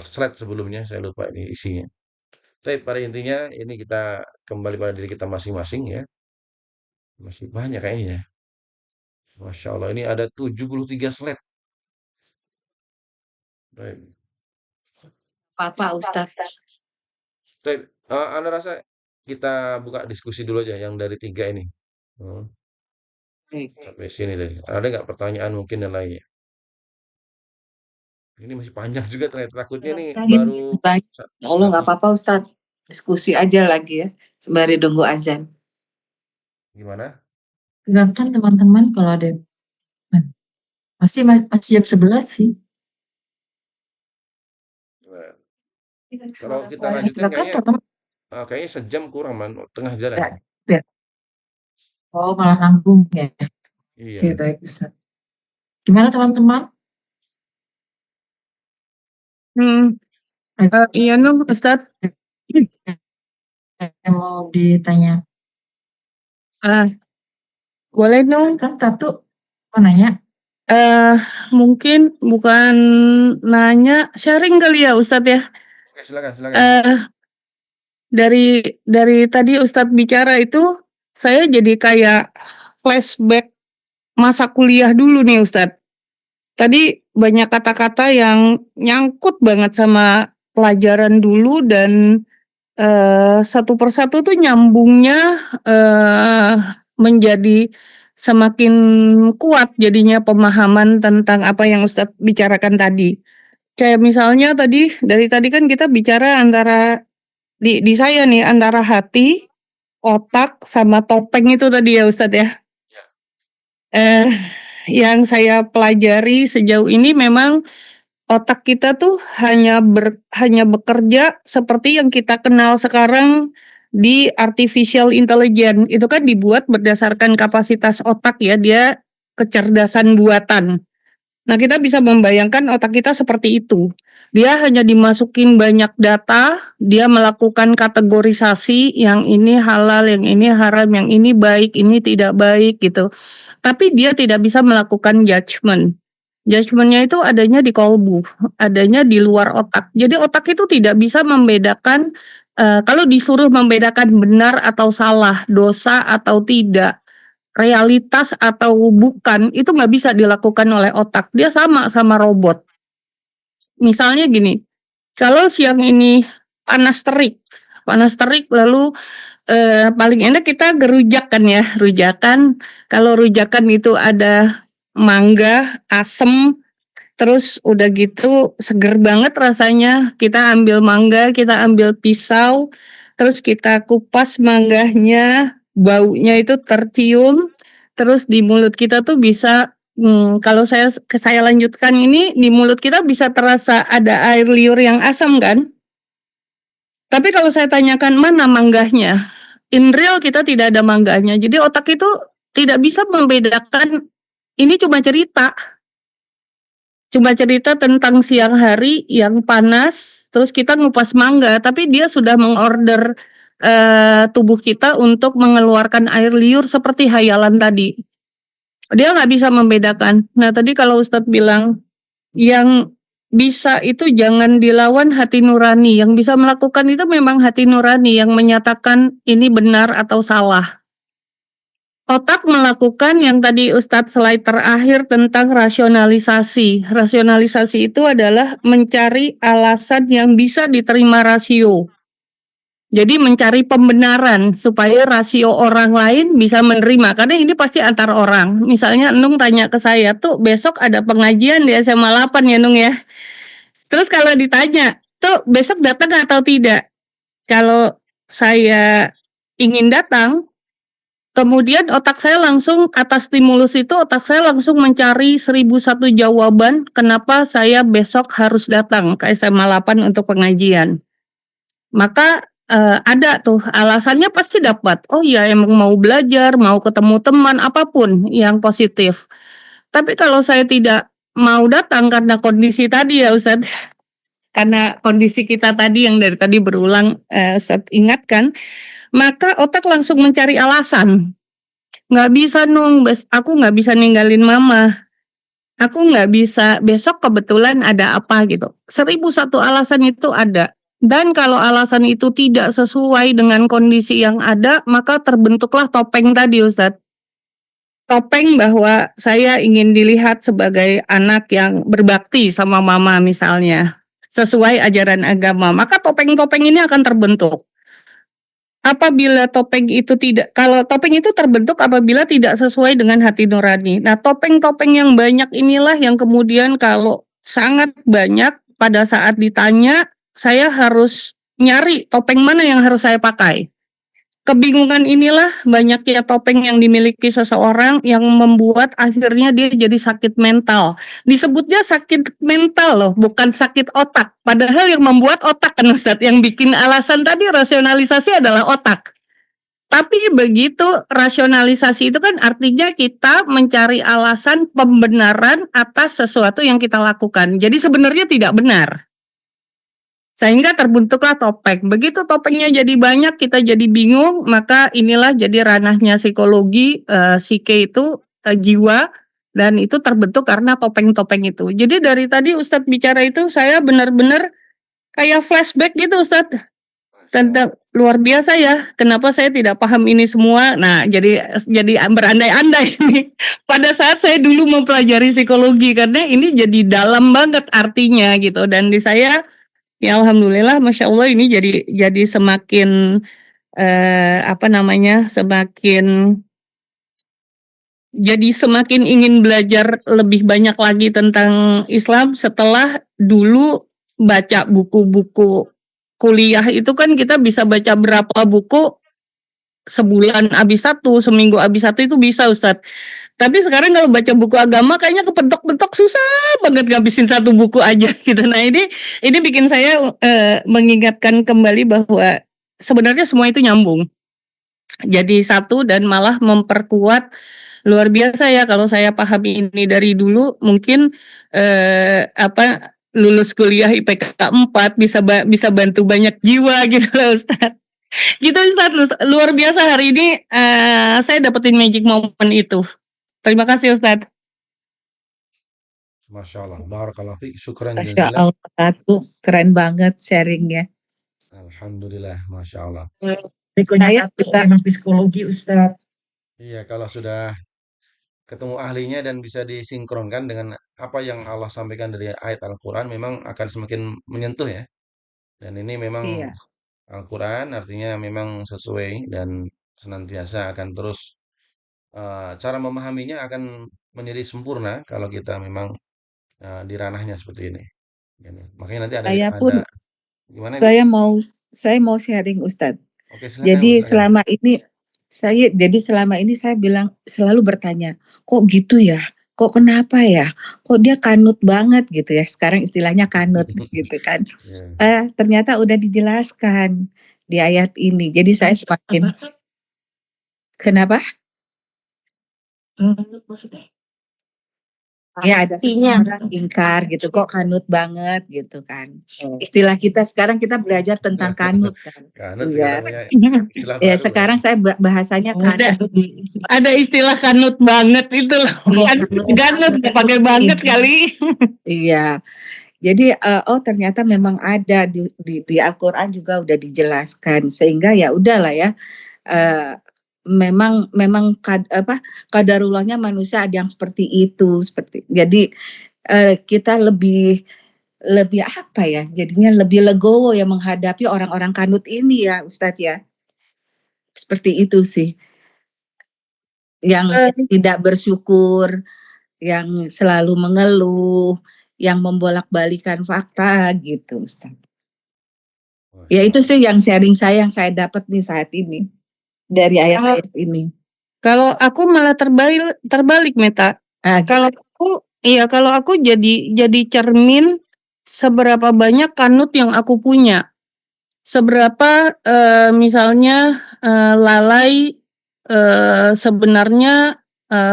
slide sebelumnya saya lupa ini isinya. Tapi pada intinya ini kita kembali pada diri kita masing-masing ya. Masih banyak kayaknya ya. Masya Allah ini ada 73 slide. Baik. Apa Ustadz? Baik. Anda rasa kita buka diskusi dulu aja yang dari 3 ini. Hmm, sampai sini tadi. Ada nggak pertanyaan mungkin yang lainnya? Ini masih panjang juga ternyata. Takutnya nih baru Ya Allah nggak apa-apa Ustadz. Diskusi aja lagi ya. Sembari nunggu azan. gimana? Sedangkan teman-teman kalau ada masih jam 11 sih. Nah, kalau kita Silakan, lanjutin kayaknya teman-teman. kayaknya sejam kurang man, tengah jalan. Ya, ya. Oh, malah nanggung ya. Iya. Oke, baik Ustaz. Gimana teman-teman? Iya Nung, Ustadz. Yang mau ditanya? Boleh Nung. Kan Tatu mau nanya? Mungkin bukan nanya, sharing kali ya Ustadz ya. Oke, silakan. Dari tadi Ustadz bicara itu, saya jadi kayak flashback masa kuliah dulu nih Ustadz. Tadi banyak kata-kata yang nyangkut banget sama pelajaran dulu dan satu persatu tuh nyambungnya menjadi semakin kuat jadinya pemahaman tentang apa yang Ustadz bicarakan tadi. Kayak misalnya dari tadi kan kita bicara antara di saya nih antara hati, otak sama topeng itu tadi ya Ustadz ya. yang saya pelajari sejauh ini memang otak kita tuh hanya bekerja seperti yang kita kenal sekarang di artificial intelligence. Itu kan dibuat berdasarkan kapasitas otak ya, dia kecerdasan buatan. Nah, kita bisa membayangkan otak kita seperti itu. Dia hanya dimasukin banyak data, dia melakukan kategorisasi, yang ini halal, yang ini haram, yang ini baik, ini tidak baik gitu. Tapi dia tidak bisa melakukan judgement. Judgement-nya itu adanya di kolbu, adanya di luar otak. Jadi otak itu tidak bisa membedakan, kalau disuruh membedakan benar atau salah, dosa atau tidak, realitas atau bukan, itu nggak bisa dilakukan oleh otak. Dia sama robot. Misalnya gini, kalau siang ini panas terik lalu paling enak kita gerujak kan ya, rujakan. Kalau rujakan itu ada mangga, asem, terus udah gitu seger banget rasanya. Kita ambil mangga, kita ambil pisau, terus kita kupas mangganya, baunya itu tercium, terus di mulut kita tuh bisa kalau saya lanjutkan ini, di mulut kita bisa terasa ada air liur yang asam kan? Tapi kalau saya tanyakan mana mangganya, in real kita tidak ada mangganya. Jadi otak itu tidak bisa membedakan, ini cuma cerita tentang siang hari yang panas, terus kita ngupas mangga, tapi dia sudah mengorder tubuh kita untuk mengeluarkan air liur seperti hayalan tadi. Dia nggak bisa membedakan. Nah tadi kalau Ustadz bilang, yang bisa itu jangan dilawan hati nurani. Yang bisa melakukan itu memang hati nurani yang menyatakan ini benar atau salah. Otak melakukan yang tadi Ustadz slide terakhir tentang rasionalisasi. Rasionalisasi itu adalah mencari alasan yang bisa diterima rasio. Jadi mencari pembenaran supaya rasio orang lain bisa menerima. Karena ini pasti antar orang. Misalnya Nung tanya ke saya, tuh besok ada pengajian di SMA 8 ya Nung ya. Terus kalau ditanya, tuh besok datang atau tidak? Kalau saya ingin datang, kemudian otak saya langsung atas stimulus itu, otak saya langsung mencari 1001 jawaban kenapa saya besok harus datang ke SMA 8 untuk pengajian. Maka ada tuh alasannya pasti dapat. Oh iya emang mau belajar, mau ketemu teman, apapun yang positif. Tapi kalau saya tidak mau datang karena kondisi tadi ya Ustadz, karena kondisi kita tadi yang dari tadi berulang Ustadz ingatkan, maka otak langsung mencari alasan. Nggak bisa Nung, aku nggak bisa ninggalin mama. Aku nggak bisa, besok kebetulan ada apa gitu. 1001 alasan itu ada. Dan kalau alasan itu tidak sesuai dengan kondisi yang ada, maka terbentuklah topeng tadi Ustadz. Topeng bahwa saya ingin dilihat sebagai anak yang berbakti sama mama misalnya. Sesuai ajaran agama, maka topeng-topeng ini akan terbentuk. Apabila topeng itu tidak, kalau topeng itu terbentuk apabila tidak sesuai dengan hati nurani. Nah, topeng-topeng yang banyak inilah yang kemudian kalau sangat banyak pada saat ditanya, saya harus nyari topeng mana yang harus saya pakai. Kebingungan inilah banyaknya topeng yang dimiliki seseorang yang membuat akhirnya dia jadi sakit mental. Disebutnya sakit mental loh, bukan sakit otak. Padahal yang membuat otak kan Ustadz, yang bikin alasan tadi rasionalisasi adalah otak. Tapi begitu rasionalisasi itu kan artinya kita mencari alasan pembenaran atas sesuatu yang kita lakukan. Jadi sebenarnya tidak benar. Sehingga terbentuklah topeng. Begitu topengnya jadi banyak, kita jadi bingung, maka inilah jadi ranahnya psikologi, psike itu jiwa, dan itu terbentuk karena topeng-topeng itu. Jadi dari tadi Ustadz bicara itu, saya benar-benar kayak flashback gitu Ustadz. Tentang luar biasa ya, kenapa saya tidak paham ini semua. Nah, jadi berandai-andai nih. Pada saat saya dulu mempelajari psikologi, karena ini jadi dalam banget artinya gitu. Dan di saya, ya alhamdulillah, masya Allah ini jadi semakin semakin ingin belajar lebih banyak lagi tentang Islam setelah dulu baca buku-buku kuliah itu kan kita bisa baca berapa buku sebulan habis satu, seminggu habis satu itu bisa Ustadz. Tapi sekarang kalau baca buku agama kayaknya kepentok-pentok susah banget ngabisin satu buku aja gitu. Nah ini bikin saya mengingatkan kembali bahwa sebenarnya semua itu nyambung. Jadi satu dan malah memperkuat luar biasa ya kalau saya pahami ini dari dulu mungkin lulus kuliah IPK 4 bisa bantu banyak jiwa gitu loh Ustaz. Gitu Ustaz, luar biasa hari ini saya dapetin magic moment itu. Terima kasih Ustaz. Masya Allah, barakallahu fiik, syukran Masya jazilan. Allah, tuh keren banget sharingnya. Alhamdulillah, Masya Allah. Berikutnya Saya juga ilmu psikologi Ustaz. Iya, kalau sudah ketemu ahlinya dan bisa disinkronkan dengan apa yang Allah sampaikan dari ayat Al-Quran, memang akan semakin menyentuh ya. Dan ini memang iya. Al-Quran artinya memang sesuai dan senantiasa akan terus cara memahaminya akan menjadi sempurna kalau kita memang di ranahnya seperti ini. Gini. Makanya nanti Saya ada pun gimana Ibu? saya mau sharing Ustadz. Oke, silakan Jadi Bu, silakan. selama ini saya bilang selalu bertanya, kok gitu ya? Kok kenapa ya? Kok dia kanut banget gitu ya? Sekarang istilahnya kanut gitu kan. Ya. Ternyata udah dijelaskan di ayat ini. Jadi saya semakin kenapa? Kanut maksudnya? Ya ada Artinya. seseorang ingkar gitu, kok kanut banget gitu kan. Istilah kita sekarang kita belajar tentang kanut kan. Kanut Iya. sekarang punya istilah Ya baru. sekarang saya bahasanya kanut. Ada istilah kanut banget itu loh. Iya, Kanut pakai banget kali. Iya. Jadi ternyata memang ada di Al-Qur'an juga udah dijelaskan sehingga ya udahlah ya. Memang qadarullahnya manusia ada yang seperti itu, jadi kita lebih apa ya, jadinya lebih legowo ya menghadapi orang-orang kanut ini ya Ustadz ya. Seperti itu sih. Yang tidak bersyukur, yang selalu mengeluh, yang membolak-balikan fakta gitu Ustadz. Ya itu sih yang sharing saya yang saya dapat nih saat ini dari ayat-ayat ini. Kalau aku malah terbalik Meta. Kalau aku jadi cermin seberapa banyak kanut yang aku punya. Seberapa misalnya lalai sebenarnya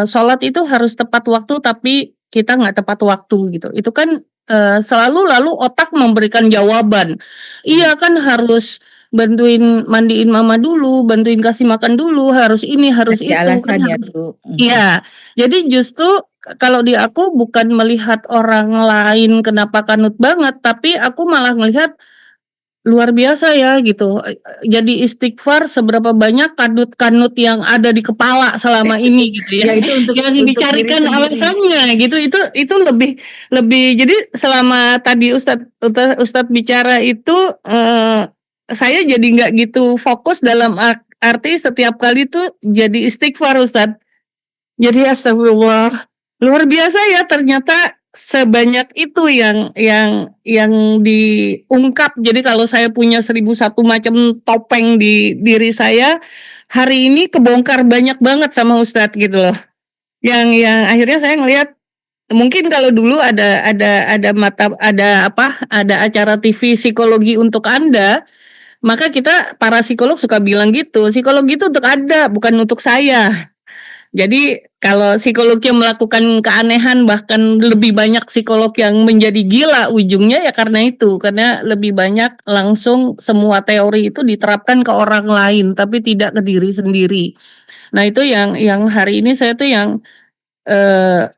sholat itu harus tepat waktu tapi kita nggak tepat waktu gitu. Itu kan selalu lalu otak memberikan jawaban. Iya kan harus bantuin mandiin mama dulu, bantuin kasih makan dulu, harus ini, harus itu. Alasannya Kan tuh. Iya, jadi justru kalau di aku bukan melihat orang lain kenapa kanut banget, tapi aku malah melihat luar biasa ya gitu. Jadi istighfar seberapa banyak kanut-kanut yang ada di kepala selama ini gitu ya. Ya itu untuk yang dicarikan diri sendiri. alasannya gitu. Itu lebih jadi selama tadi Ustadz bicara itu saya jadi nggak gitu fokus dalam arti setiap kali tuh jadi istighfar Ustadz. Jadi astagfirullah. Luar biasa ya ternyata sebanyak itu yang diungkap. Jadi kalau saya punya 1001 macam topeng di diri saya, hari ini kebongkar banyak banget sama Ustadz gitu loh. Yang akhirnya saya ngelihat mungkin kalau dulu ada acara TV psikologi untuk Anda, maka kita para psikolog suka bilang gitu, psikologi itu untuk Anda, bukan untuk saya. Jadi kalau psikolog yang melakukan keanehan bahkan lebih banyak psikolog yang menjadi gila ujungnya ya karena itu, karena lebih banyak langsung semua teori itu diterapkan ke orang lain tapi tidak ke diri sendiri. Nah itu yang hari ini saya tuh yang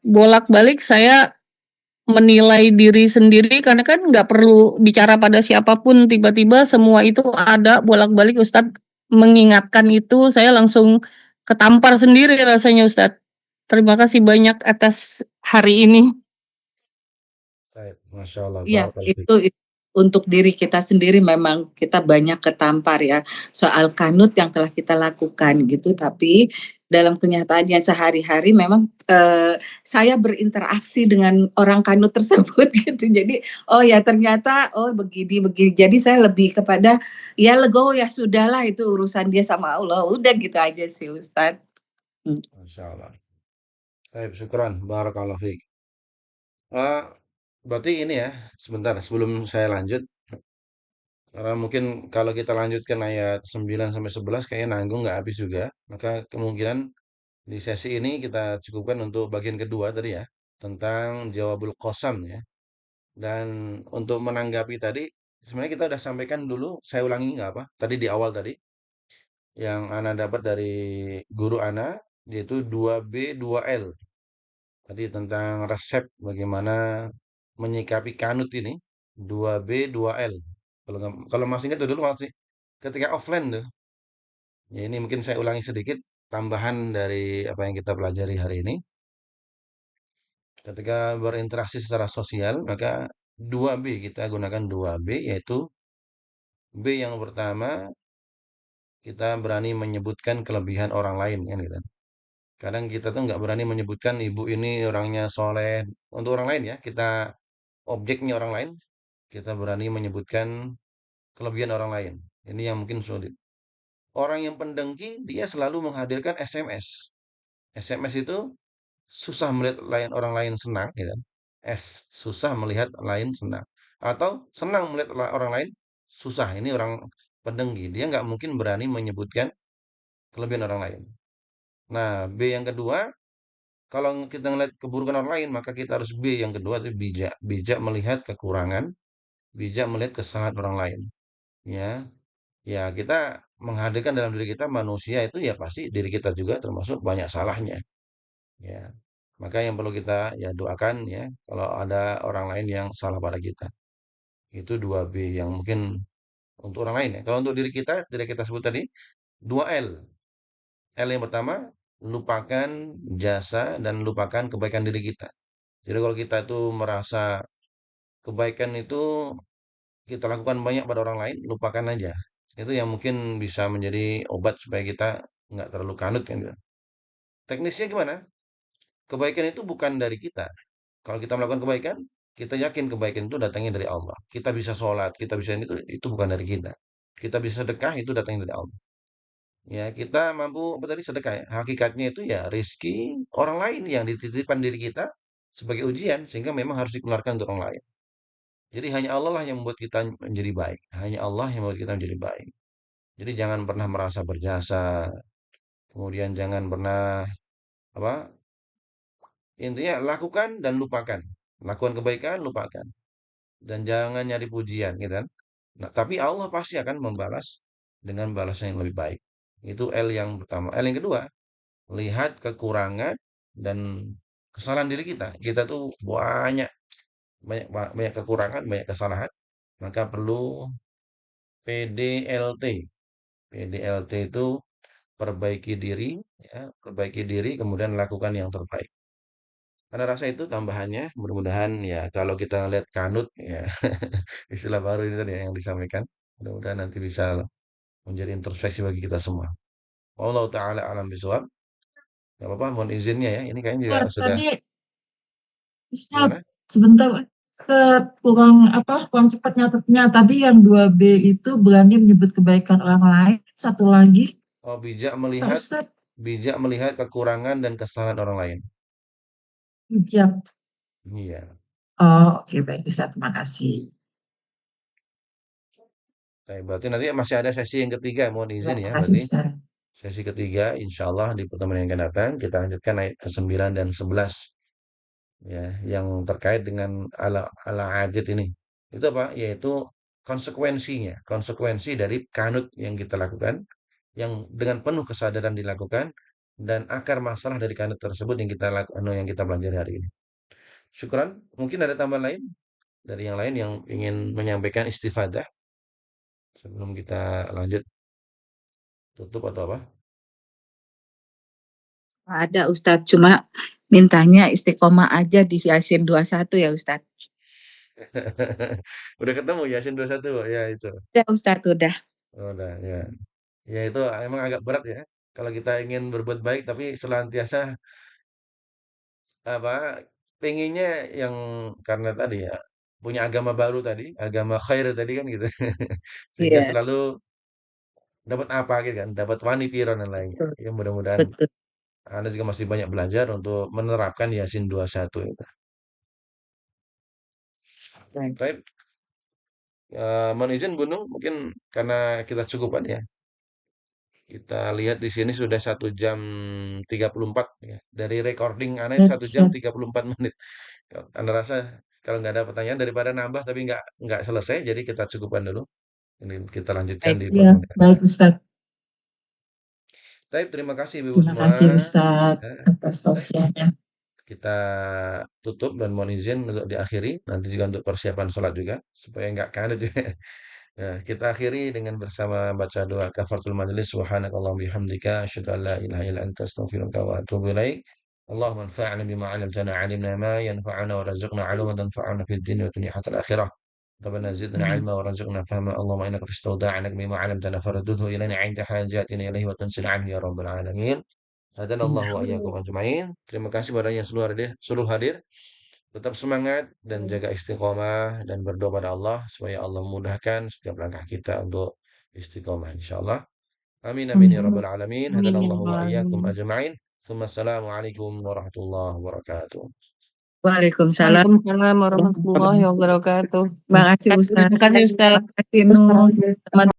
bolak-balik saya menilai diri sendiri karena kan nggak perlu bicara pada siapapun, tiba-tiba semua itu ada bolak-balik Ustadz mengingatkan itu, saya langsung ketampar sendiri rasanya Ustadz. Terima kasih banyak atas hari ini. Masya Allah. Iya, itu untuk diri kita sendiri memang kita banyak ketampar ya soal kanut yang telah kita lakukan gitu, tapi dalam kenyataannya sehari-hari memang saya berinteraksi dengan orang kanut tersebut gitu. Jadi ya ternyata begini. Jadi saya lebih kepada ya legowo ya sudahlah itu urusan dia sama Allah. Udah gitu aja sih Ustadz. Masya Allah. Baik, syukran. Barakallahu fiik. Ah, berarti ini ya, sebentar sebelum saya lanjut, karena mungkin kalau kita lanjutkan ayat 9 sampai 11 kayaknya nanggung nggak habis juga. Maka kemungkinan di sesi ini kita cukupkan untuk bagian kedua tadi ya, tentang jawabul qasam ya. Dan untuk menanggapi tadi, sebenarnya kita udah sampaikan dulu, saya ulangi nggak apa, tadi di awal tadi, yang Ana dapat dari guru Ana, yaitu 2B, 2L. Tadi tentang resep bagaimana menyikapi kanut ini, 2B, 2L. Kalau masih ingat tuh dulu masih ketika offline tuh. Ya ini mungkin saya ulangi sedikit tambahan dari apa yang kita pelajari hari ini. Ketika berinteraksi secara sosial, maka 2B kita gunakan 2B yaitu B yang pertama kita berani menyebutkan kelebihan orang lain kan gitu. Kadang kita tuh nggak berani menyebutkan ibu ini orangnya soleh untuk orang lain ya. Kita objeknya orang lain, kita berani menyebutkan kelebihan orang lain. Ini yang mungkin sulit. Orang yang pendengki dia selalu menghadirkan SMS. SMS itu susah melihat orang lain senang, gitu kan. Susah melihat lain senang. Atau senang melihat orang lain susah. Ini orang pendengki. Dia nggak mungkin berani menyebutkan kelebihan orang lain. Nah, B yang kedua, kalau kita ngelihat keburukan orang lain, maka kita harus B yang kedua itu bijak. Bijak melihat kekurangan, bijak melihat kesalahan orang lain. Ya, ya kita menghadirkan dalam diri kita manusia itu ya pasti diri kita juga termasuk banyak salahnya. Ya, maka yang perlu kita ya doakan ya kalau ada orang lain yang salah pada kita. Itu 2B yang mungkin untuk orang lain ya. Kalau untuk diri kita tidak kita sebut tadi 2L. L yang pertama lupakan jasa dan lupakan kebaikan diri kita. Jadi kalau kita itu merasa kebaikan itu kita lakukan banyak pada orang lain, lupakan aja. Itu yang mungkin bisa menjadi obat supaya kita nggak terlalu kanut kan gitu. Teknisnya gimana? Kebaikan itu bukan dari kita. Kalau kita melakukan kebaikan, kita yakin kebaikan itu datangnya dari Allah. Kita bisa sholat, kita bisa itu bukan dari kita. Kita bisa sedekah itu datangnya dari Allah. Ya, kita mampu apa tadi sedekah ya. Hakikatnya itu ya rizki orang lain yang dititipkan diri kita sebagai ujian sehingga memang harus dikeluarkan untuk orang lain. Jadi hanya Allah lah yang membuat kita menjadi baik. Hanya Allah yang membuat kita menjadi baik. Jadi jangan pernah merasa berjasa, kemudian jangan pernah apa? Intinya lakukan dan lupakan. Lakukan kebaikan, lupakan. Dan jangan nyari pujian, gitu kan? Nah, tapi Allah pasti akan membalas dengan balasan yang lebih baik. Itu L yang pertama. L yang kedua, lihat kekurangan dan kesalahan diri kita. Kita tuh banyak banyak banyak kekurangan, banyak kesalahan. Maka perlu PDLT. PDLT itu perbaiki diri, ya, perbaiki diri, kemudian lakukan yang terbaik. Karena rasa itu tambahannya, mudah-mudahan ya kalau kita lihat kanut, ya istilah baru ini tadi ya yang disampaikan, mudah-mudahan nanti bisa menjadi introspeksi bagi kita semua. Allah Ta'ala alam biswab. Gak apa-apa, mohon izinnya ya. Ini kayaknya juga sudah Tadi Ustaz, gimana? sebentar, kurang apa, kurang cepat nyatetnya. Tadi yang 2B itu berani menyebut kebaikan orang lain. Satu lagi, Oh, Pak Ustaz, bijak melihat kekurangan dan kesalahan orang lain. bijak. Iya. Oh, oke, baik Ustaz, terima kasih. Baik, berarti nanti masih ada sesi yang ketiga, mohon Ya, izin terima ya. kasih Berarti Ustaz. sesi ketiga, insya Allah di pertemuan yang akan datang, kita lanjutkan ayat ke-9 dan 11 ya, yang terkait dengan ala ajat ini. Itu apa? Yaitu konsekuensinya, konsekuensi dari kanut yang kita lakukan, yang dengan penuh kesadaran dilakukan, dan akar masalah dari kanut tersebut yang kita lakukan, yang kita pelajari hari ini. Syukran. Mungkin ada tambahan lain dari yang lain yang ingin menyampaikan istifadah sebelum kita lanjut tutup atau apa? Ada Ustadz, cuma mintanya istiqomah aja di Yasin 21 ya Ustadz. Udah ketemu Yasin 21 ya itu. Udah Ustadz, udah. Oh, udah ya. Ya itu emang agak berat ya. Kalau kita ingin berbuat baik tapi senantiasa apa pengennya yang karena tadi ya punya agama baru tadi, agama khair tadi kan gitu. Sehingga Iya, selalu dapat apa gitu kan, dapat wani piron dan lainnya. betul, Ya mudah-mudahan betul. Anda juga masih banyak belajar untuk menerapkan Yasin 21 itu. Baik. Baik, mohon izin Bu Nung, mungkin karena kita cukupan ya. Kita lihat di sini sudah 1 jam 34 ya. Dari recording Anda Baik, 1 jam Ustaz. 34 menit. Anda rasa kalau nggak ada pertanyaan daripada nambah tapi nggak selesai, jadi kita cukupkan dulu. Ini kita lanjutkan Baik. di Ya, pertemuan. baik Ustaz. Baik, terima kasih Ibu Terima semua. kasih Ustaz Ya, atas tausiahnya. kita tutup dan mohon izin untuk diakhiri. Nanti juga untuk persiapan sholat juga supaya nggak kaget juga. Nah, kita akhiri dengan bersama baca doa kafaratul majelis. Subhanakallahumma bihamdika asyhadu an la ilaha illa anta astaghfiruka wa atubu ilaik. Allahumma anfa'na bima 'allamtana 'allimna ma yanfa'una warzuqna 'ilman tanfa'una fid dunya wa dunya hatta al-akhirah. ربنا زدنا Amin. علما وارزقنا فهما اللهم انك تستودعنك بما علمتنا فردده الينا عند حاجاتنا اليه وتنزل عنه يا رب العالمين. Hadana Allah wa iyyakum ajma'in. Terima kasih pada yang seluruh hadir. Tetap semangat dan jaga istiqomah dan berdoa pada Allah supaya Allah memudahkan setiap langkah kita untuk istiqomah insyaallah. Amin amin ya rabbal alamin. Amin Hadana ya Allah rabbal wa iyyakum alamin. ajma'in. Assalamualaikum warahmatullahi wabarakatuh. Waalaikumsalam. Waalaikumsalam warahmatullahi wabarakatuh. Terima kasih Terima Ustaz. kasih Ustaz. Terima kasih Nun. Teman